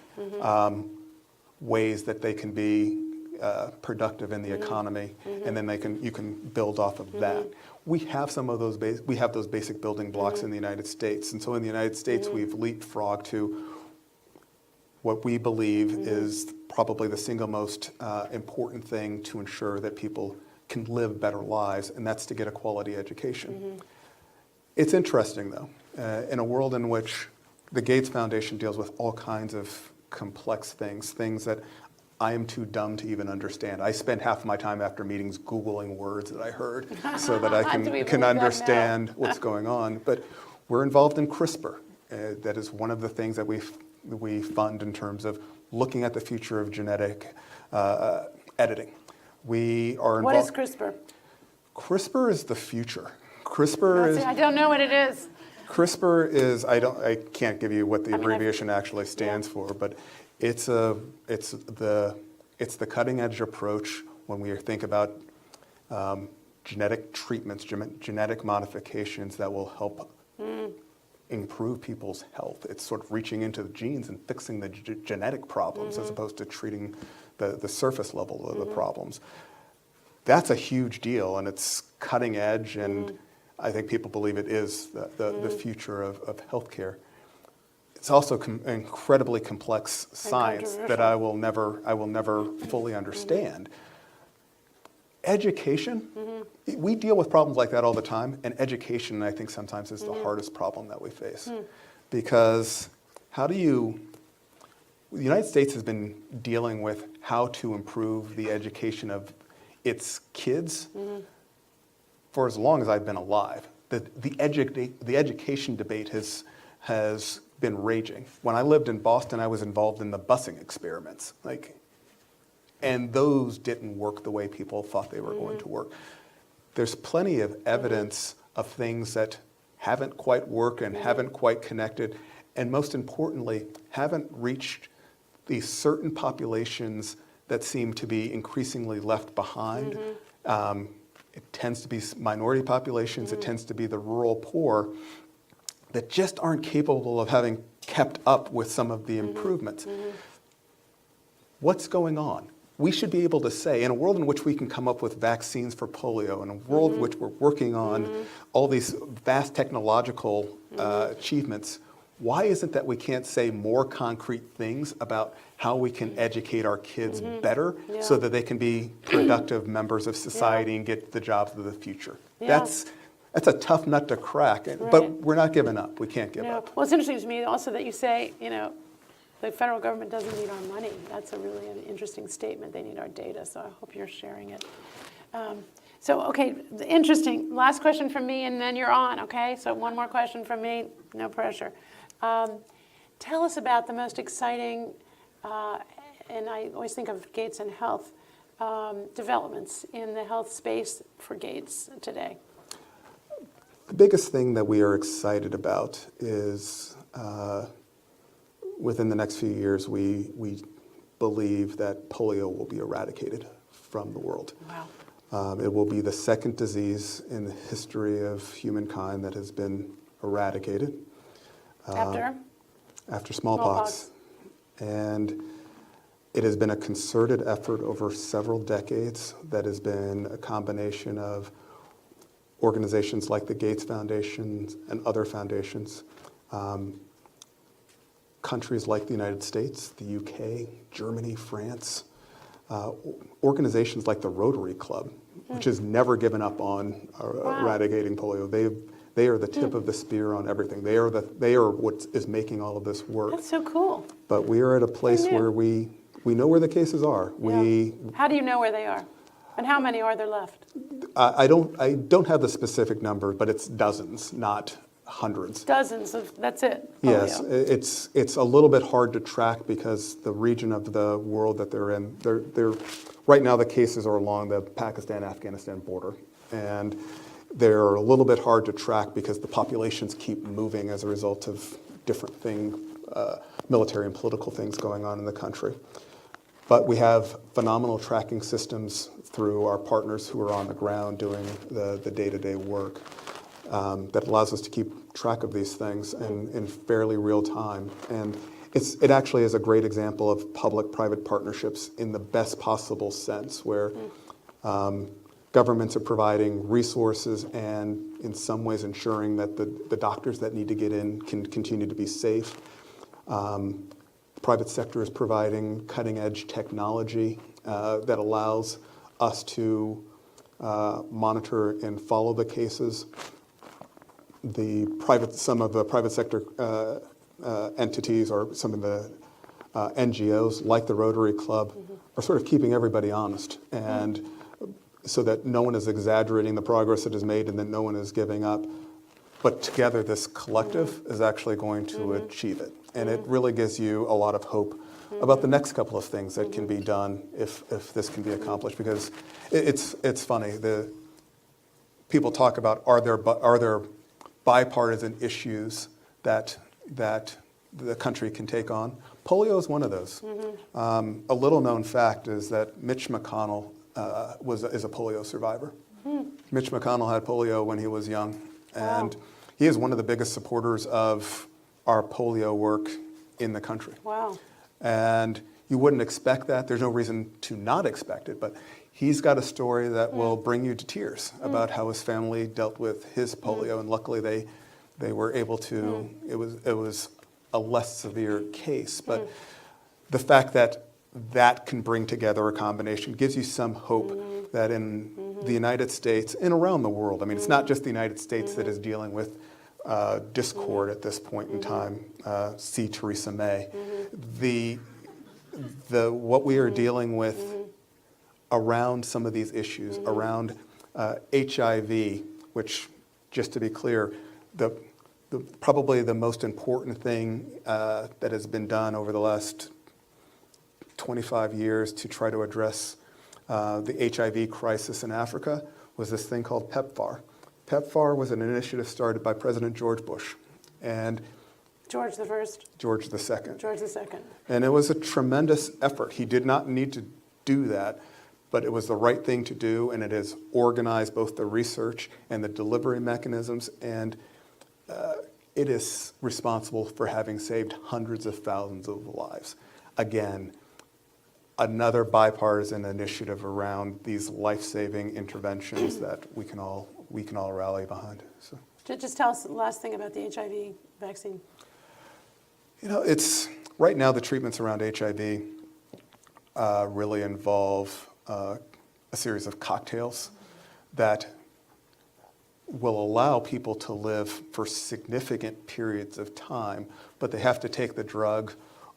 ways that they can be productive in the economy, and then you can build off of that. We have some of those those basic building blocks in the United States, and so in the United States we've leapfrogged to what we believe is probably the single most important thing to ensure that people can live better lives, and that's to get a quality education. It's interesting, though, in a world in which the Gates Foundation deals with all kinds of complex things that I am too dumb to even understand. I spend half of my time after meetings Googling words that I heard so that I can understand what's going on. But we're involved in CRISPR. That is one of the things that we fund in terms of looking at the future of genetic editing. We are involved. What is CRISPR? CRISPR is the future. CRISPR is. I don't know what it is. CRISPR is, I can't give you what the abbreviation actually stands for, but it's the cutting edge approach when we think about genetic treatments, genetic modifications that will help improve people's health. It's sort of reaching into the genes and fixing the genetic problems as opposed to treating the surface level of the problems. That's a huge deal, and it's cutting edge, and I think people believe it is the future of healthcare. It's also incredibly complex science that I will never fully understand. Education, we deal with problems like that all the time, and education, I think, sometimes is the hardest problem that we face. Because the United States has been dealing with how to improve the education of its kids for as long as I've been alive. The education debate has been raging. When I lived in Boston, I was involved in the busing experiments. And those didn't work the way people thought they were going to work. There's plenty of evidence of things that haven't quite worked and haven't quite connected, and most importantly, haven't reached these certain populations that seem to be increasingly left behind. It tends to be minority populations, it tends to be the rural poor that just aren't capable of having kept up with some of the improvements. What's going on? We should be able to say, in a world in which we can come up with vaccines for polio, in a world in which we're working on all these vast technological achievements, why is it that we can't say more concrete things about how we can educate our kids better so that they can be productive members of society and get the jobs of the future? That's a tough nut to crack, but we're not giving up. We can't give up. Well, it's interesting to me also that you say, the federal government doesn't need our money. That's a really an interesting statement. They need our data, so I hope you're sharing it. Okay, interesting. Last question from me, and then you're on, okay? So one more question from me, no pressure. Tell us about the most exciting, and I always think of Gates and health, developments in the health space for Gates today. The biggest thing that we are excited about is within the next few years, we believe that polio will be eradicated from the world. Wow. It will be the second disease in the history of humankind that has been eradicated. After? After smallpox. And it has been a concerted effort over several decades that has been a combination of organizations like the Gates Foundation and other foundations, countries like the United States, the UK, Germany, France, organizations like the Rotary Club, which has never given up on eradicating polio. They are the tip of the spear on everything. They are what is making all of this work. That's so cool. But we are at a place where we know where the cases are. Yeah. How do you know where they are? And how many are there left? I don't have the specific number, but it's dozens, not hundreds. Dozens of, that's it? Yes, Polio. it's a little bit hard to track because the region of the world that they're in, they're right now the cases are along the Pakistan-Afghanistan border. And they're a little bit hard to track because the populations keep moving as a result of different military and political things going on in the country. But we have phenomenal tracking systems through our partners who are on the ground doing the day-to-day work that allows us to keep track of these things in fairly real time. And it actually is a great example of public-private partnerships in the best possible sense, where governments are providing resources and in some ways ensuring that the doctors that need to get in can continue to be safe. Private sector is providing cutting-edge technology that allows us to monitor and follow the cases. Some of the private sector entities or some of the NGOs, like the Rotary Club, are sort of keeping everybody honest, and so that no one is exaggerating the progress that is made and that no one is giving up. But together, this collective is actually going to achieve it. And it really gives you a lot of hope about the next couple of things that can be done if this can be accomplished. Because it's funny, people talk about are there bipartisan issues that the country can take on? Polio is one of those. A little known fact is that Mitch McConnell is a polio survivor. Mitch McConnell had polio when he was young, and he is one of the biggest supporters of our polio work in the country. Wow. And you wouldn't expect that. There's no reason to not expect it, but he's got a story that will bring you to tears about how his family dealt with his polio, and luckily they were able to, it was a less severe case. But the fact that can bring together a combination gives you some hope that in the United States and around the world, I mean, it's not just the United States that is dealing with discord at this point in time. See Theresa May. What we are dealing with around some of these issues, around HIV, which, just to be clear, probably the most important thing that has been done over the last 25 years to try to address the HIV crisis in Africa was this thing called PEPFAR. PEPFAR was an initiative started by President George Bush and George the First? George the Second. George the Second. And it was a tremendous effort. He did not need to do that, but it was the right thing to do, and it has organized both the research and the delivery mechanisms, and it is responsible for having saved hundreds of thousands of lives. Again, another bipartisan initiative around these life-saving interventions that we can all rally behind. So, Just tell us the last thing about the HIV vaccine. you know, right now the treatments around HIV really involve a series of cocktails that will allow people to live for significant periods of time, but they have to take the drug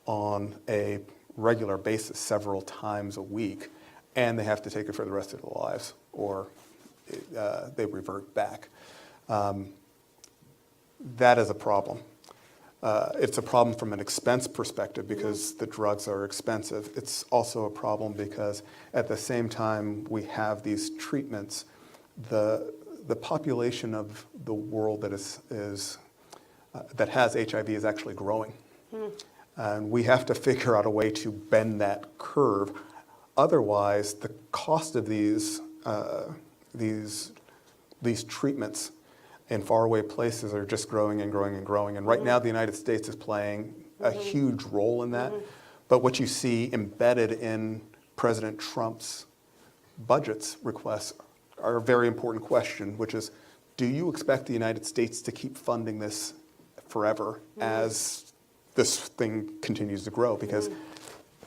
on a regular basis several times a week, and they have to take it for the rest of their lives, or they revert back. That is a problem. It's a problem from an expense perspective because the drugs are expensive. It's also a problem because at the same time we have these treatments, the population of the world that that has HIV is actually growing. And we have to figure out a way to bend that curve. Otherwise, the cost of these treatments in faraway places are just growing and growing and growing. And right now, the United States is playing a huge role in that. But what you see embedded in President Trump's budgets requests are a very important question, which is, do you expect the United States to keep funding this forever as this thing continues to grow? Because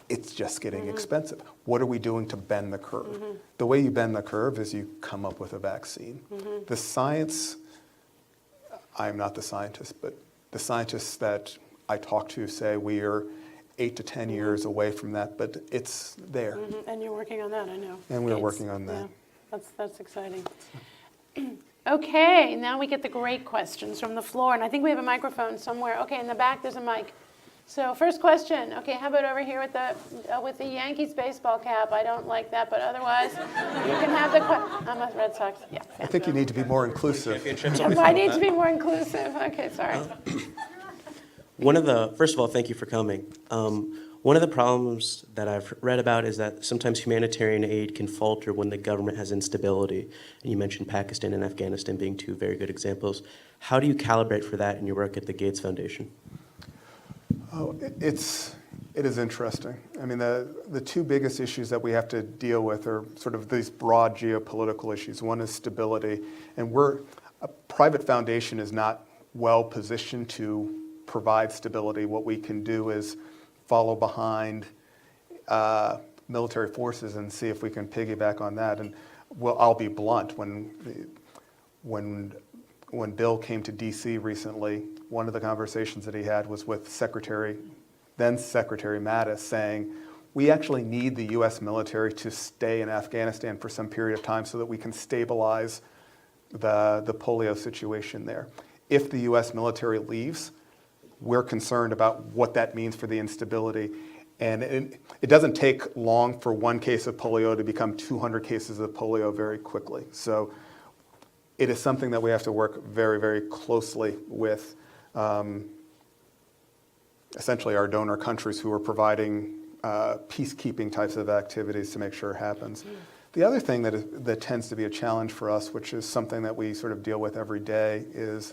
it's just getting expensive. What are we doing to bend the curve? The way you bend the curve is you come up with a vaccine. The science, I'm not the scientist, but the scientists that I talk to say we are 8 to 10 years away from that, but it's there. And you're working on that, I know. And we're working on that. Yeah, that's exciting. Okay, now we get the great questions from the floor, and I think we have a microphone somewhere. Okay, in the back there's a mic. So first question. Okay, how about over here with the Yankees baseball cap? I don't like that, but otherwise you can have the I'm a Red Sox. Yeah. I think you need to be more inclusive. I need to be more inclusive. Okay, sorry. First of all, thank you for coming. One of the problems that I've read about is that sometimes humanitarian aid can falter when the government has instability. And you mentioned Pakistan and Afghanistan being two very good examples. How do you calibrate for that in your work at the Gates Foundation? Oh, it is interesting. I mean, the two biggest issues that we have to deal with are sort of these broad geopolitical issues. One is stability, and a private foundation is not well positioned to provide stability. What we can do is follow behind military forces and see if we can piggyback on that. And I'll be blunt. When Bill came to D.C. recently, one of the conversations that he had was with then Secretary Mattis, saying, we actually need the U.S. military to stay in Afghanistan for some period of time so that we can stabilize the polio situation there. If the U.S. military leaves, we're concerned about what that means for the instability. And it doesn't take long for one case of polio to become 200 cases of polio very quickly. So it is something that we have to work very, very closely with essentially our donor countries who are providing peacekeeping types of activities to make sure it happens. The other thing that tends to be a challenge for us, which is something that we sort of deal with every day, is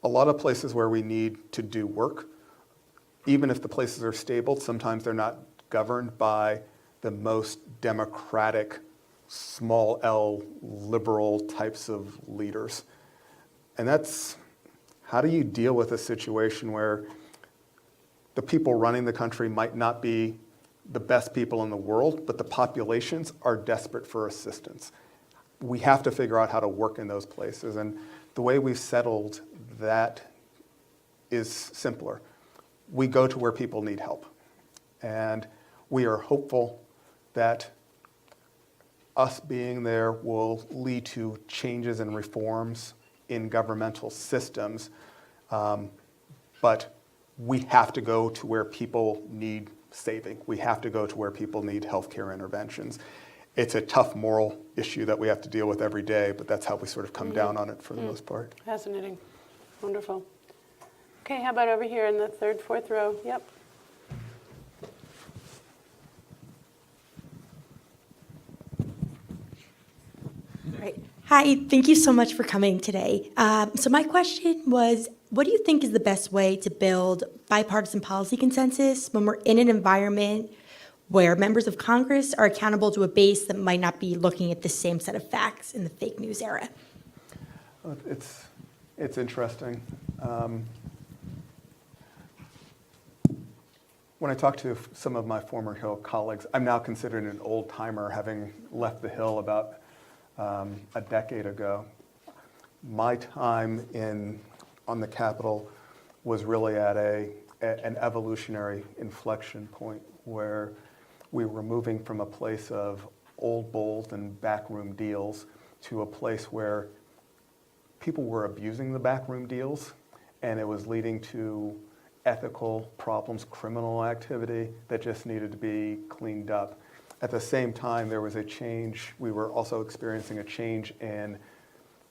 a lot of places where we need to do work, even if the places are stable, sometimes they're not governed by the most democratic, small L, liberal types of leaders. And that's, how do you deal with a situation where the people running the country might not be the best people in the world, but the populations are desperate for assistance? We have to figure out how to work in those places. And the way we've settled that is simpler. We go to where people need help. And we are hopeful that us being there will lead to changes and reforms in governmental systems. But we have to go to where people need saving. We have to go to where people need healthcare interventions. It's a tough moral issue that we have to deal with every day, but that's how we sort of come down on it for the most part. Fascinating. Wonderful. Okay, how about over here in the third, fourth row? Yep. Right. Hi, thank you so much for coming today. So my question was, what do you think is the best way to build bipartisan policy consensus when we're in an environment where members of Congress are accountable to a base that might not be looking at the same set of facts in the fake news era? It's interesting. When I talk to some of my former Hill colleagues, I'm now considered an old-timer, having left the Hill about a decade ago. My time on the Capitol was really at an evolutionary inflection point where we were moving from a place of old bulls and backroom deals to a place where people were abusing the backroom deals, and it was leading to ethical problems, criminal activity that just needed to be cleaned up. At the same time, there was a change. We were also experiencing a change in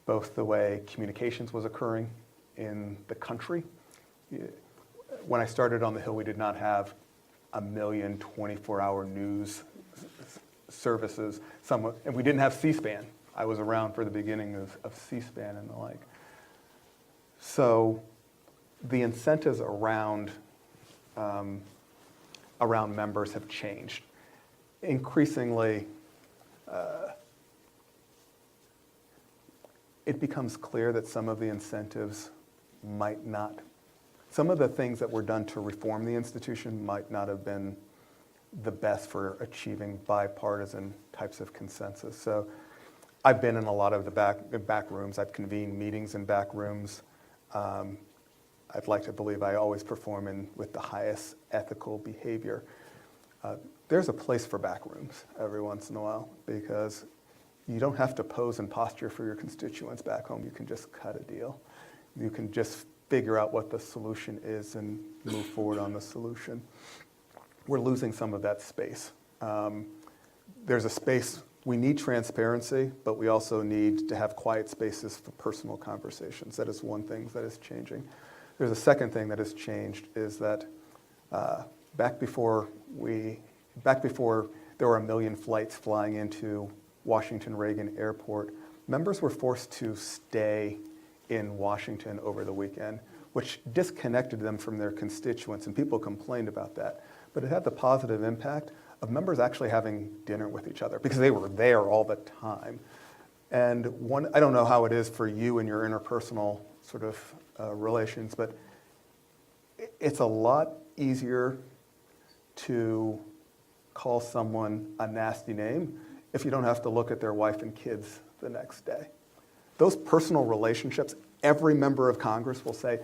both the way communications was occurring in the country. When I started on the Hill, we did not have 1 million 24-hour news services, and we didn't have C-SPAN. I was around for the beginning of C-SPAN and the like. So the incentives around members have changed. Increasingly, it becomes clear that some of the incentives might not, some of the things that were done to reform the institution might not have been the best for achieving bipartisan types of consensus. So I've been in a lot of the back rooms. I've convened meetings in back rooms. I'd like to believe I always perform with the highest ethical behavior. There's a place for back rooms every once in a while, because you don't have to pose and posture for your constituents back home. You can just cut a deal. You can just figure out what the solution is and move forward on the solution. We're losing some of that space. There's a space, we need transparency, but we also need to have quiet spaces for personal conversations. That is one thing that is changing. There's a second thing that has changed, is that back before there were 1 million flights flying into Washington Reagan Airport, members were forced to stay in Washington over the weekend, which disconnected them from their constituents, and people complained about that. But it had the positive impact of members actually having dinner with each other, because they were there all the time. And I don't know how it is for you in your interpersonal sort of relations, but it's a lot easier to call someone a nasty name if you don't have to look at their wife and kids the next day. Those personal relationships, every member of Congress will say,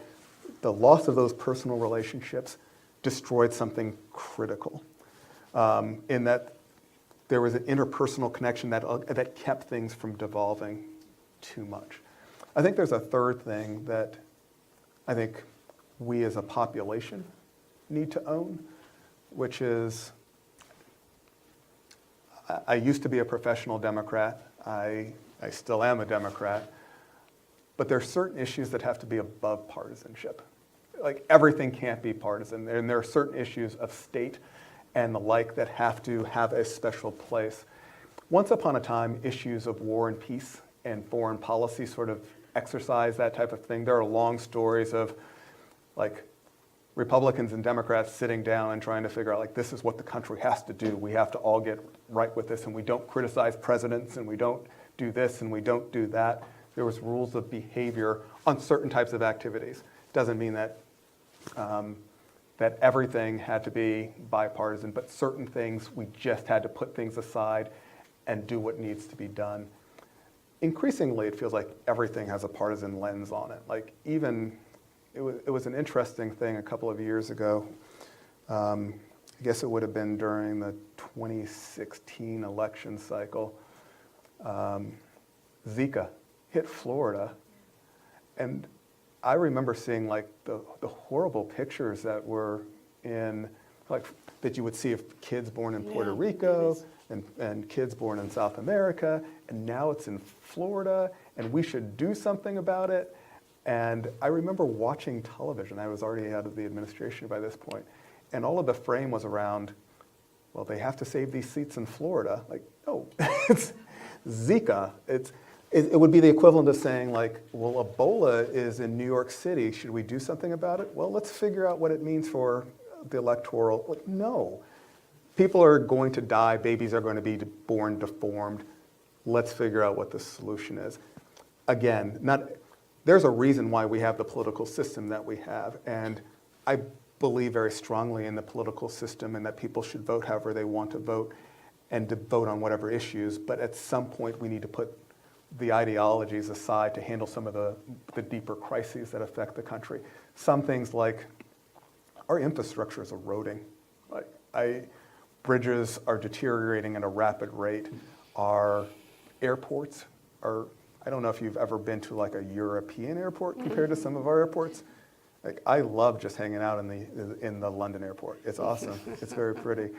the loss of those personal relationships destroyed something critical, in that there was an interpersonal connection that kept things from devolving too much. I think there's a third thing that I think we as a population need to own, which is, I used to be a professional Democrat. I still am a Democrat. But there are certain issues that have to be above partisanship. Like, everything can't be partisan. And there are certain issues of state and the like that have to have a special place. Once upon a time, issues of war and peace and foreign policy sort of exercise that type of thing. There are long stories of, like, Republicans and Democrats sitting down and trying to figure out, like, this is what the country has to do. We have to all get right with this, and we don't criticize presidents, and we don't do this, and we don't do that. There was rules of behavior on certain types of activities. Doesn't mean that that everything had to be bipartisan, but certain things, we just had to put things aside and do what needs to be done. Increasingly, it feels like everything has a partisan lens on it. Like, even, it was an interesting thing a couple of years ago. I guess it would have been during the 2016 election cycle. Zika hit Florida, and I remember seeing, like, the horrible pictures that were in, like, that you would see of kids born in Puerto Rico and kids born in South America, and now it's in Florida, and we should do something about it. And I remember watching television. I was already out of the administration by this point, and all of the frame was around, well, they have to save these seats in Florida. Like, no, it's Zika. It would be the equivalent of saying, like, well, Ebola is in New York City. Should we do something about it? Well, let's figure out what it means for the electoral. Like, no. People are going to die. Babies are going to be born deformed. Let's figure out what the solution is. Again, there's a reason why we have the political system that we have. And I believe very strongly in the political system, and that people should vote however they want to vote and to vote on whatever issues. But at some point, we need to put the ideologies aside to handle some of the deeper crises that affect the country. Some things, like, our infrastructure is eroding. Like, bridges are deteriorating at a rapid rate. Our airports are, I don't know if you've ever been to, like, a European airport compared to some of our airports. Like, I love just hanging out in the London airport. It's awesome. It's very pretty.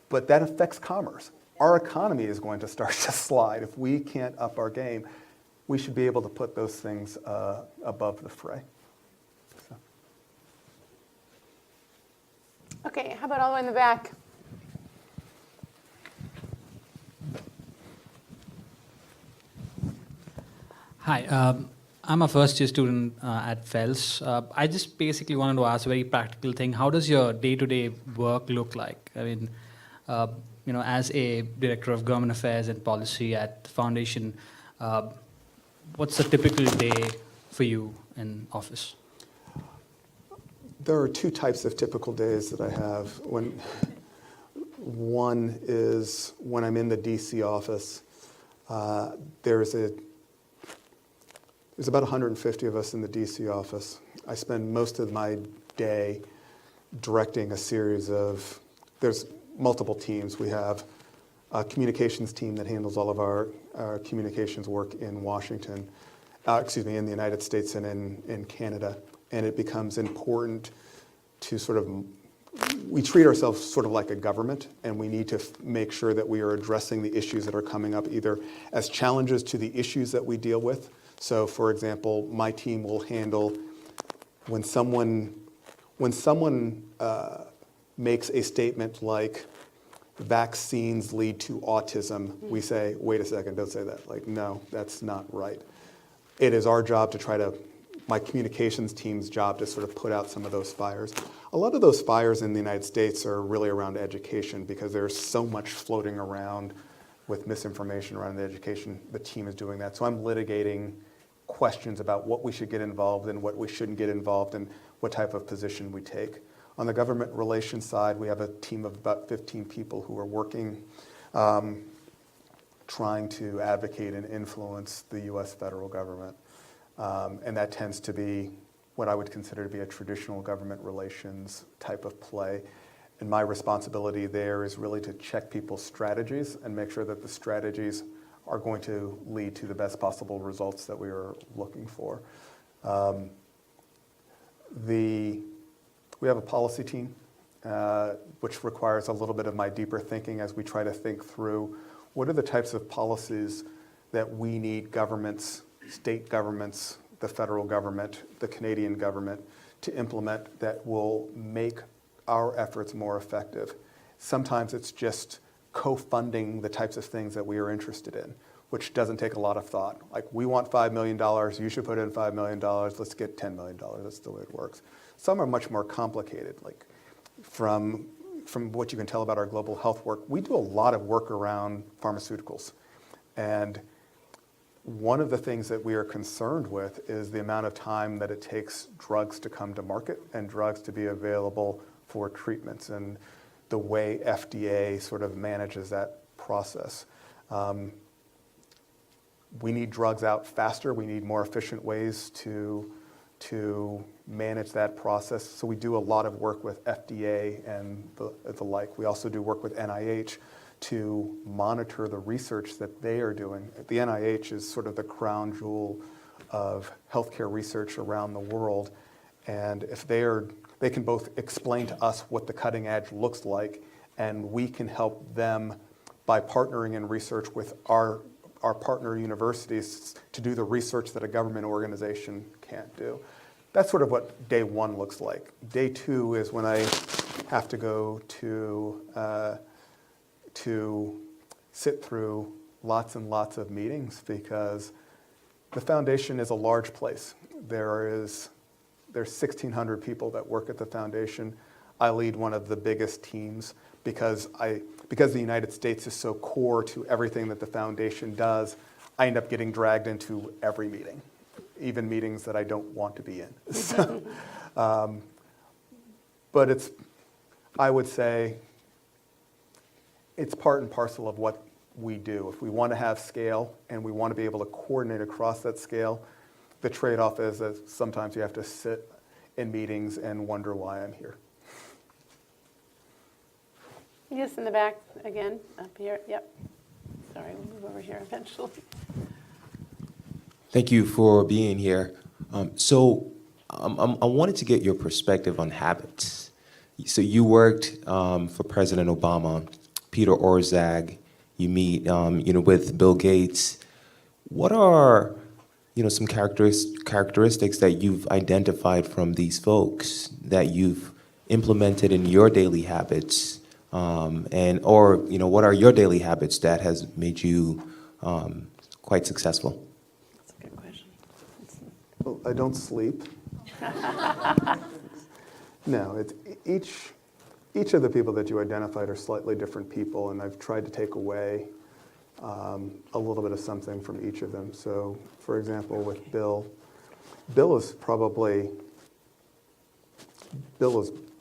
But that affects commerce. Our economy is going to start to slide. If we can't up our game, we should be able to put those things above the fray. So. Okay, how about all the way in the back? Hi. I'm a first-year student at Fells. I just basically wanted to ask a very practical thing. How does your day-to-day work look like? I mean, as a director of government affairs and policy at the foundation, what's a typical day for you in office? There are two types of typical days that I have. One is when I'm in the DC office. There's about 150 of us in the DC office. I spend most of my day directing a series of, there's multiple teams. We have a communications team that handles all of our communications work in Washington, in the United States and in Canada. And it becomes important to we treat ourselves sort of like a government, and we need to make sure that we are addressing the issues that are coming up either as challenges to the issues that we deal with. So, for example, my team will handle when someone makes a statement like vaccines lead to autism, we say, wait a second, don't say that. Like, no, that's not right. It is our job to my communications team's job to sort of put out some of those fires. A lot of those fires in the United States are really around education because there's so much floating around with misinformation around the education. The team is doing that. So I'm litigating questions about what we should get involved in, what we shouldn't get involved in, what type of position we take. On the government relations side, we have a team of about 15 people who are working, trying to advocate and influence the U.S. federal government. And that tends to be what I would consider to be a traditional government relations type of play. And my responsibility there is really to check people's strategies and make sure that the strategies are going to lead to the best possible results that we are looking for. We have a policy team, which requires a little bit of my deeper thinking as we try to think through what are the types of policies that we need governments, state governments, the federal government, the Canadian government to implement that will make our efforts more effective. Sometimes it's just co-funding the types of things that we are interested in, which doesn't take a lot of thought. Like, we want $5 million, you should put in $5 million, let's get $10 million, that's the way it works. Some are much more complicated, like from what you can tell about our global health work, we do a lot of work around pharmaceuticals. And one of the things that we are concerned with is the amount of time that it takes drugs to come to market and drugs to be available for treatments and the way FDA sort of manages that process. We need drugs out faster. We need more efficient ways to manage that process. So we do a lot of work with FDA and the like. We also do work with NIH to monitor the research that they are doing. The NIH is sort of the crown jewel of healthcare research around the world. And if they can both explain to us what the cutting edge looks like, and we can help them by partnering in research with our partner universities to do the research that a government organization can't do. That's sort of what day one looks like. Day two is when I have to go to sit through lots and lots of meetings because the foundation is a large place. There's 1,600 people that work at the foundation. I lead one of the biggest teams because the United States is so core to everything that the foundation does. I end up getting dragged into every meeting, even meetings that I don't want to be in. So, but I would say, it's part and parcel of what we do. If we want to have scale and we want to be able to coordinate across that scale, the trade-off is that sometimes you have to sit in meetings and wonder why I'm here. Yes, in the back again, up here. Yep. Sorry, we'll move over here eventually. Thank you for being here. I wanted to get your perspective on habits. So you worked for President Obama, Peter Orszag. You meet, with Bill Gates. What are, some characteristics that you've identified from these folks that you've implemented in your daily habits, what are your daily habits that has made you quite successful? That's a good question. I don't sleep. No, it's each of the people that you identified are slightly different people, and I've tried to take away a little bit of something from each of them. So, for example, with Bill is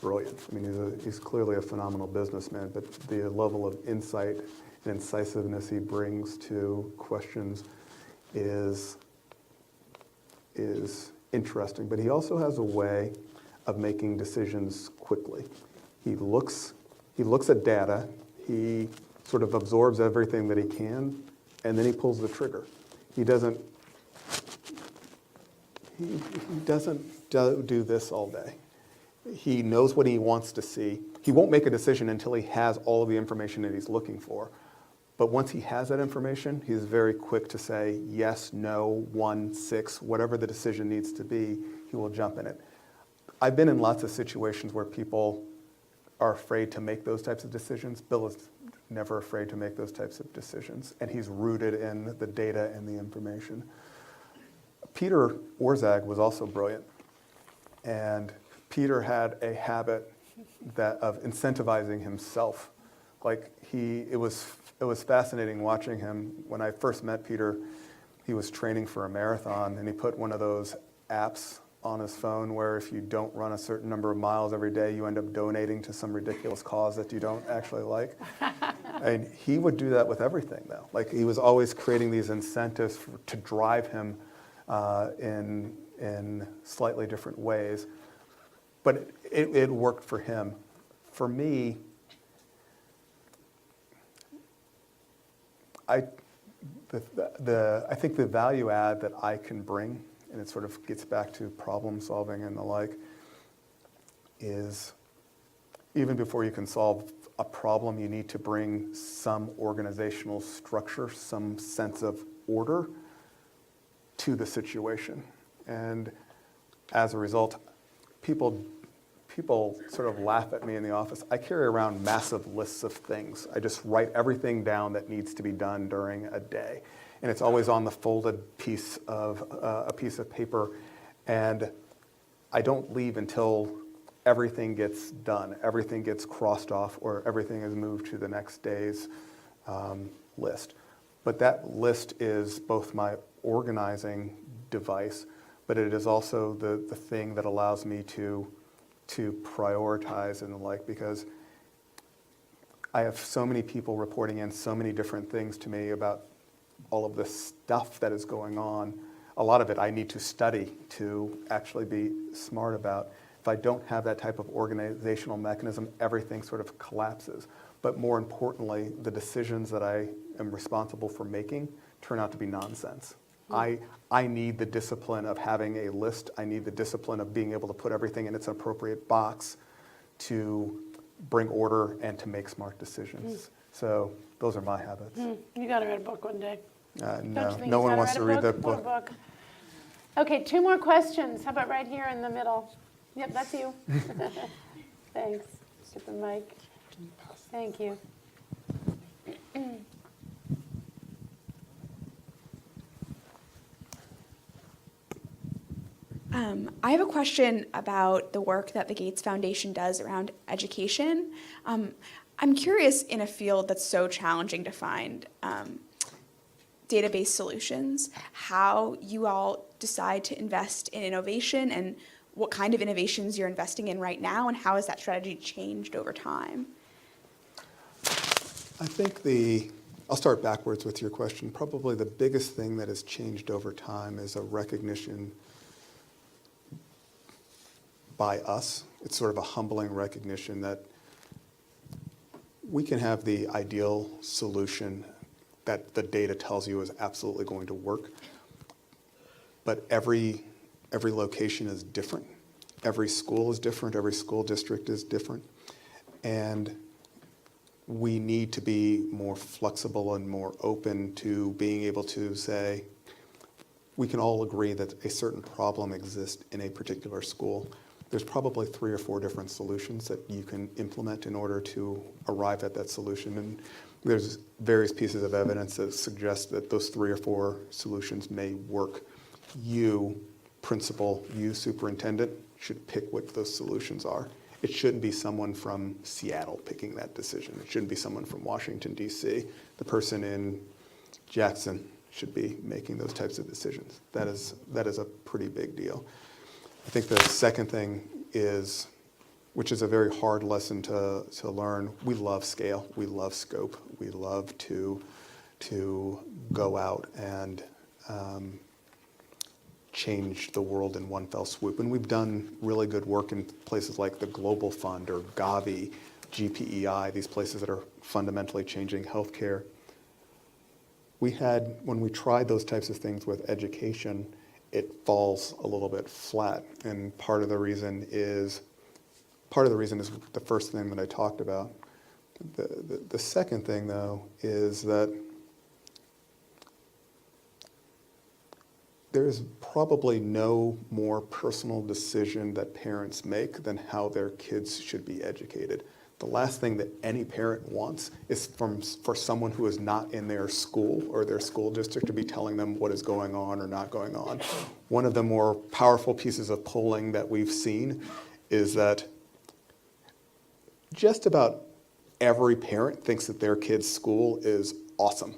brilliant. I mean, he's clearly a phenomenal businessman, but the level of insight and incisiveness he brings to questions is interesting. But he also has a way of making decisions quickly. He looks at data, he sort of absorbs everything that he can, and then he pulls the trigger. He doesn't do this all day. He knows what he wants to see. He won't make a decision until he has all of the information that he's looking for. But once he has that information, he's very quick to say yes, no, 1, 6, whatever the decision needs to be, he will jump in it. I've been in lots of situations where people are afraid to make those types of decisions. Bill is never afraid to make those types of decisions, and he's rooted in the data and the information. Peter Orszag was also brilliant, and Peter had a habit of incentivizing himself. Like it was fascinating watching him. When I first met Peter, he was training for a marathon, and he put one of those apps on his phone where if you don't run a certain number of miles every day, you end up donating to some ridiculous cause that you don't actually like. And he would do that with everything, though. Like he was always creating these incentives to drive him in slightly different ways. But it worked for him. For me, I think the value add that I can bring, and it sort of gets back to problem solving and the like, is even before you can solve a problem, you need to bring some organizational structure, some sense of order to the situation. And as a result, people sort of laugh at me in the office. I carry around massive lists of things. I just write everything down that needs to be done during a day. And it's always on the folded piece of a piece of paper. And I don't leave until everything gets done, everything gets crossed off, or everything is moved to the next day's list. But that list is both my organizing device, but it is also the thing that allows me to prioritize and the like, because I have so many people reporting in so many different things to me about all of this stuff that is going on. A lot of it I need to study to actually be smart about. If I don't have that type of organizational mechanism, everything sort of collapses. But more importantly, the decisions that I am responsible for making turn out to be nonsense. I need the discipline of having a list. I need the discipline of being able to put everything in its appropriate box to bring order and to make smart decisions. So those are my habits. You got to write a book one day. No one wants to read the book. Book. Okay, 2 more questions. How about right here in the middle? Yep, that's you. Thanks. Get the mic. Thank you. I have a question about the work that the Gates Foundation does around education. I'm curious, in a field that's so challenging to find database solutions, how you all decide to invest in innovation and what kind of innovations you're investing in right now, and how has that strategy changed over time? I think I'll start backwards with your question. Probably the biggest thing that has changed over time is a recognition by us. It's sort of a humbling recognition that we can have the ideal solution that the data tells you is absolutely going to work, but every location is different. Every school is different. Every school district is different. And we need to be more flexible and more open to being able to say, we can all agree that a certain problem exists in a particular school. There's probably 3 or 4 different solutions that you can implement in order to arrive at that solution. And there's various pieces of evidence that suggest that those 3 or 4 solutions may work. You principal, you, superintendent, should pick what those solutions are. It shouldn't be someone from Seattle picking that decision. It shouldn't be someone from Washington, D.C. The person in Jackson should be making those types of decisions. That is a pretty big deal. I think the second thing is, which is a very hard lesson to learn, we love scale, we love scope, we love to go out and change the world in one fell swoop. And we've done really good work in places like the Global Fund or Gavi, GPEI, these places that are fundamentally changing healthcare. When we tried those types of things with education, it falls a little bit flat. And part of the reason is the first thing that I talked about. The second thing, though, is that there's probably no more personal decision that parents make than how their kids should be educated. The last thing that any parent wants is for someone who is not in their school or their school district to be telling them what is going on or not going on. One of the more powerful pieces of polling that we've seen is that just about every parent thinks that their kid's school is awesome.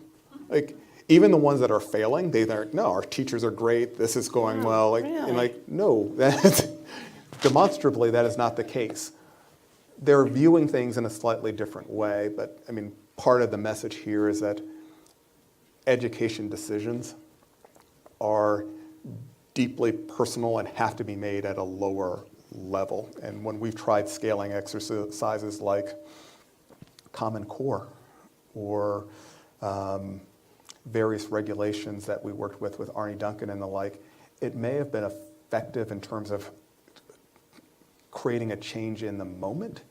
Like, even the ones that are failing, they're no, our teachers are great, this is going well. Like, really? And like, no, demonstrably that is not the case. They're viewing things in a slightly different way, but I mean, part of the message here is that education decisions are deeply personal and have to be made at a lower level. And when we've tried scaling exercises like Common Core or various regulations that we worked with Arnie Duncan and the like, it may have been effective in terms of creating a change in the moment,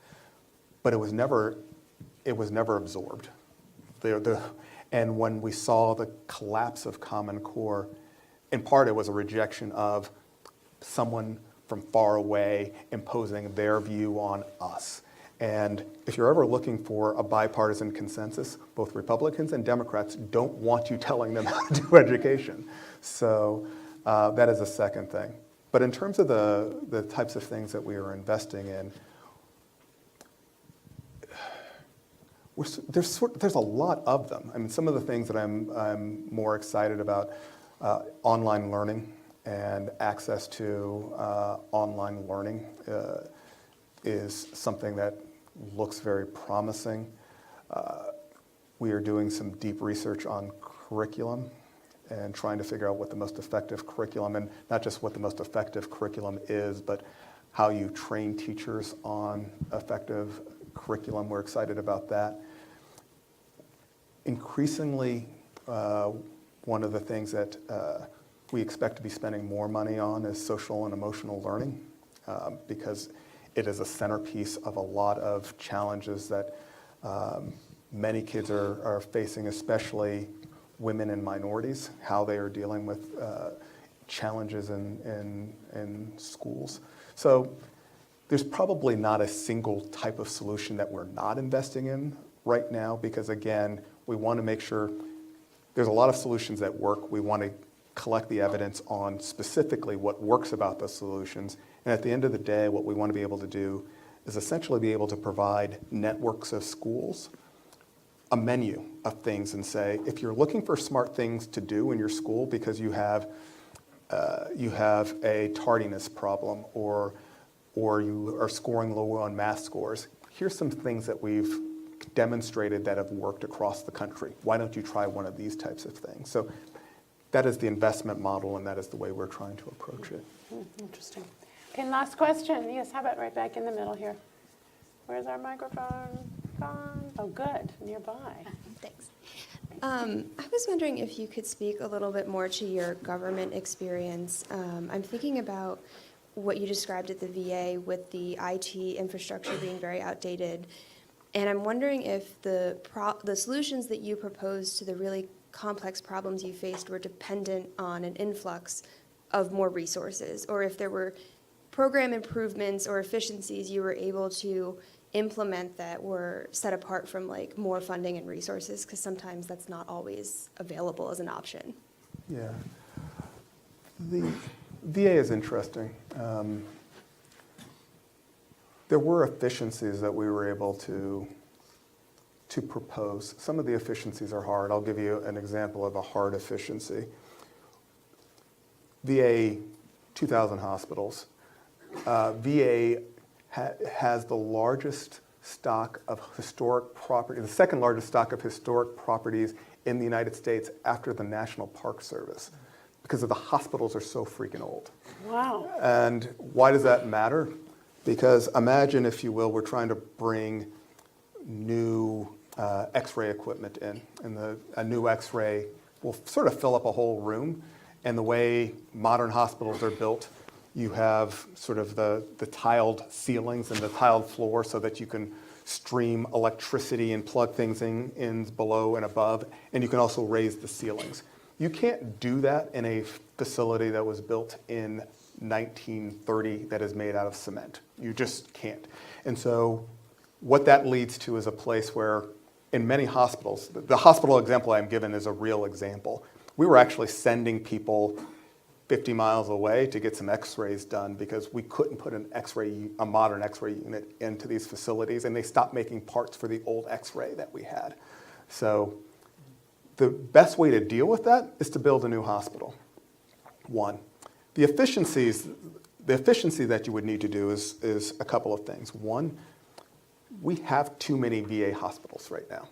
but it was never absorbed. And when we saw the collapse of Common Core, in part it was a rejection of someone from far away imposing their view on us. And if you're ever looking for a bipartisan consensus, both Republicans and Democrats don't want you telling them how to do education. So that is a second thing. But in terms of the types of things that we are investing in, there's a lot of them. I mean, some of the things that I'm more excited about, online learning and access to online learning is something that looks very promising. We are doing some deep research on curriculum and trying to figure out what the most effective curriculum, and not just what the most effective curriculum is, but how you train teachers on effective curriculum. We're excited about that. Increasingly, one of the things that we expect to be spending more money on is social and emotional learning, because it is a centerpiece of a lot of challenges that many kids are facing, especially women and minorities, how they are dealing with challenges in schools. So there's probably not a single type of solution that we're not investing in right now, because again, we want to make sure there's a lot of solutions that work. We want to collect the evidence on specifically what works about those solutions. And at the end of the day, what we want to be able to do is essentially be able to provide networks of schools a menu of things and say, if you're looking for smart things to do in your school because you have a tardiness problem or you are scoring low on math scores, here's some things that we've demonstrated that have worked across the country. Why don't you try one of these types of things? So that is the investment model, and that is the way we're trying to approach it. Interesting. Okay, last question. Yes, how about right back in the middle here? Where's our microphone gone? Oh, good, nearby. Thanks. I was wondering if you could speak a little bit more to your government experience. I'm thinking about what you described at the VA with the IT infrastructure being very outdated, and I'm wondering if the solutions that you proposed to the really complex problems you faced were dependent on an influx of more resources, or if there were program improvements or efficiencies you were able to implement that were set apart from like more funding and resources, because sometimes that's not always available as an option. Yeah. VA is interesting. There were efficiencies that we were able to propose. Some of the efficiencies are hard. I'll give you an example of a hard efficiency. VA, 2,000 hospitals. VA has the largest stock of historic property, the second largest stock of historic properties in the United States after the National Park Service, because of the hospitals are so freaking old. Wow. And why does that matter? Because imagine, if you will, we're trying to bring new X-ray equipment in, and a new X-ray will sort of fill up a whole room. And the way modern hospitals are built, you have sort of the tiled ceilings and the tiled floor so that you can stream electricity and plug things in below and above, and you can also raise the ceilings. You can't do that in a facility that was built in 1930 that is made out of cement. You just can't. And so what that leads to is a place where, in many hospitals, the hospital example I'm given is a real example. We were actually sending people 50 miles away to get some X-rays done because we couldn't put a modern X-ray unit into these facilities, and they stopped making parts for the old X-ray that we had. So the best way to deal with that is to build a new hospital. One, the efficiency that you would need to do is a couple of things. One, we have too many VA hospitals right now.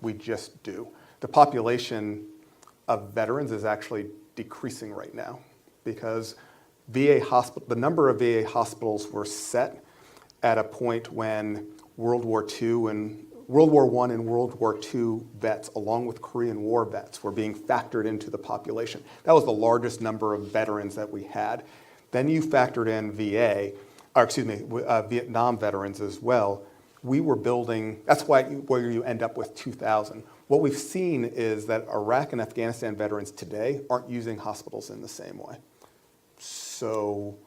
We just do. The population of veterans is actually decreasing right now because the number of VA hospitals were set at a point when World War I and World War II vets, along with Korean War vets, were being factored into the population. That was the largest number of veterans that we had. Then you factored in Vietnam veterans as well. We were building, that's where you end up with 2,000. What we've seen is that Iraq and Afghanistan veterans today aren't using hospitals in the same way. So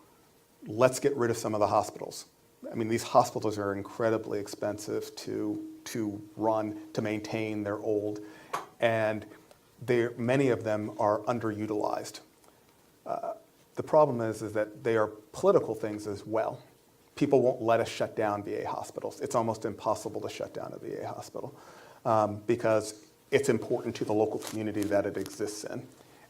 let's get rid of some of the hospitals. I mean, these hospitals are incredibly expensive to run, to maintain. They're old, and many of them are underutilized. The problem is that they are political things as well. People won't let us shut down VA hospitals. It's almost impossible to shut down a VA hospital because it's important to the local community that it exists in.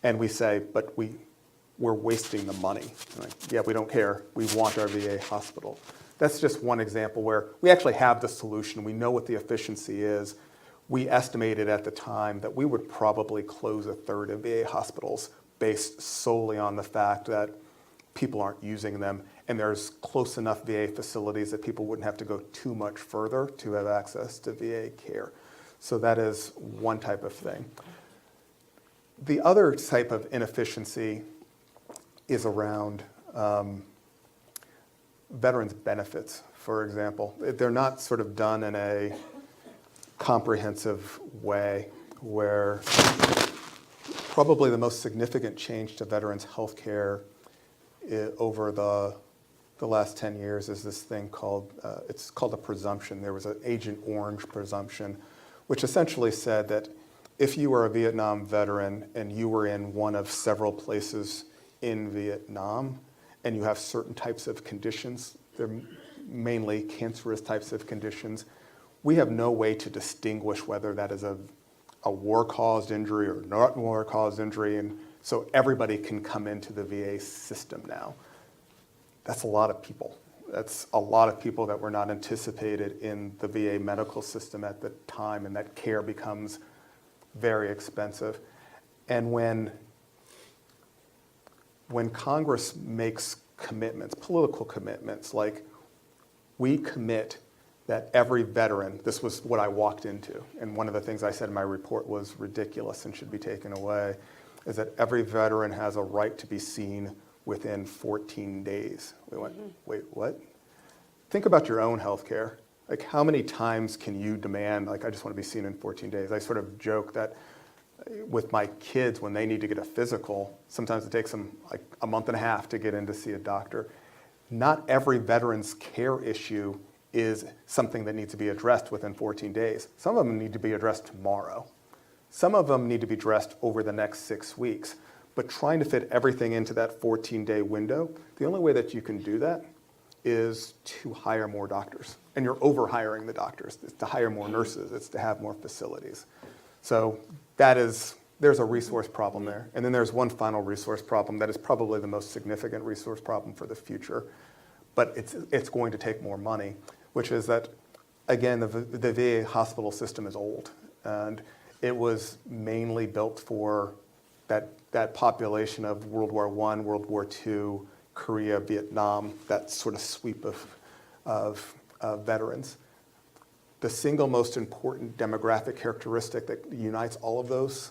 And we say, but we're wasting the money. Like, yeah, we don't care. We want our VA hospital. That's just one example where we actually have the solution. We know what the efficiency is. We estimated at the time that we would probably close a third of VA hospitals based solely on the fact that people aren't using them, and there's close enough VA facilities that people wouldn't have to go too much further to have access to VA care. So that is one type of thing. The other type of inefficiency is around veterans' benefits, for example. They're not sort of done in a comprehensive way where probably the most significant change to veterans' health care over the last 10 years is this thing called, it's called a presumption. There was an Agent Orange presumption, which essentially said that if you were a Vietnam veteran and you were in one of several places in Vietnam and you have certain types of conditions, they're mainly cancerous types of conditions, we have no way to distinguish whether that is a war-caused injury or not war-caused injury, and so everybody can come into the VA system now. That's a lot of people. That's a lot of people that were not anticipated in the VA medical system at the time, and that care becomes very expensive. And when Congress makes commitments, political commitments, like we commit that every veteran, this was what I walked into, and one of the things I said in my report was ridiculous and should be taken away, is that every veteran has a right to be seen within 14 days. We went, wait, what? Think about your own health care. Like, how many times can you demand, like, I just want to be seen in 14 days? I sort of joke that with my kids, when they need to get a physical, sometimes it takes them like a month and a half to get in to see a doctor. Not every veteran's care issue is something that needs to be addressed within 14 days. Some of them need to be addressed tomorrow. Some of them need to be addressed over the next 6 weeks. But trying to fit everything into that 14-day window, the only way that you can do that is to hire more doctors. And you're over-hiring the doctors. It's to hire more nurses. It's to have more facilities. So there's a resource problem there. And then there's one final resource problem that is probably the most significant resource problem for the future. But it's going to take more money, which is that, again, the VA hospital system is old. And it was mainly built for that population of World War I, World War II, Korea, Vietnam, that sort of sweep of veterans. The single most important demographic characteristic that unites all of those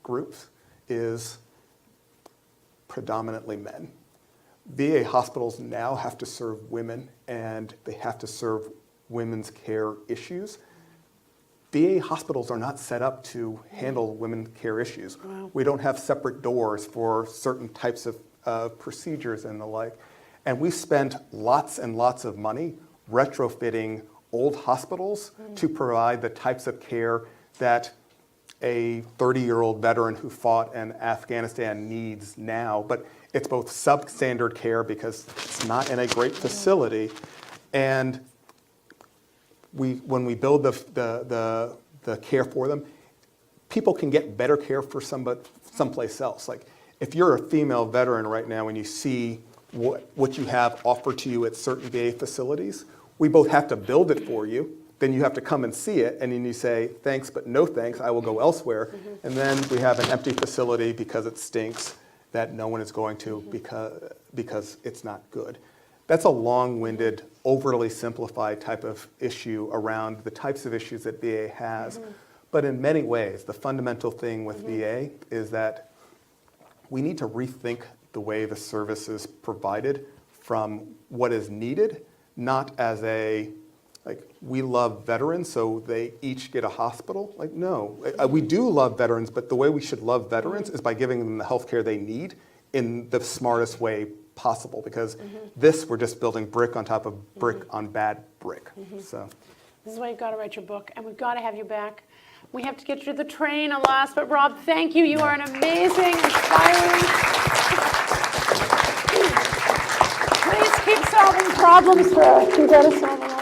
groups is predominantly men. VA hospitals now have to serve women, and they have to serve women's care issues. VA hospitals are not set up to handle women's care issues. Wow. We don't have separate doors for certain types of procedures and the like. And we spent lots and lots of money retrofitting old hospitals to provide the types of care that a 30-year-old veteran who fought in Afghanistan needs now. But it's both substandard care because it's not in a great facility, and when we build the care for them, people can get better care for someplace else. Like if you're a female veteran right now and you see what you have offered to you at certain VA facilities, we both have to build it for you. Then you have to come and see it, and then you say, thanks, but no thanks, I will go elsewhere. Mm-hmm. And then we have an empty facility because it stinks that no one is going to because it's not good. That's a long-winded, overly simplified type of issue around the types of issues that VA has. Mm-hmm. But in many ways, the fundamental thing with VA is that we need to rethink the way the service is provided from what is needed, not as we love veterans, so they each get a hospital. Like, no, we do love veterans, but the way we should love veterans is by giving them the health care they need in the smartest way possible, because this, we're just building brick on top of brick on bad brick. So This is why you've got to write your book, and we've got to have you back. We have to get you to the train, alas, but Rob, thank you. You are an amazing, inspiring. Please keep solving problems for us. You've got to solve a lot.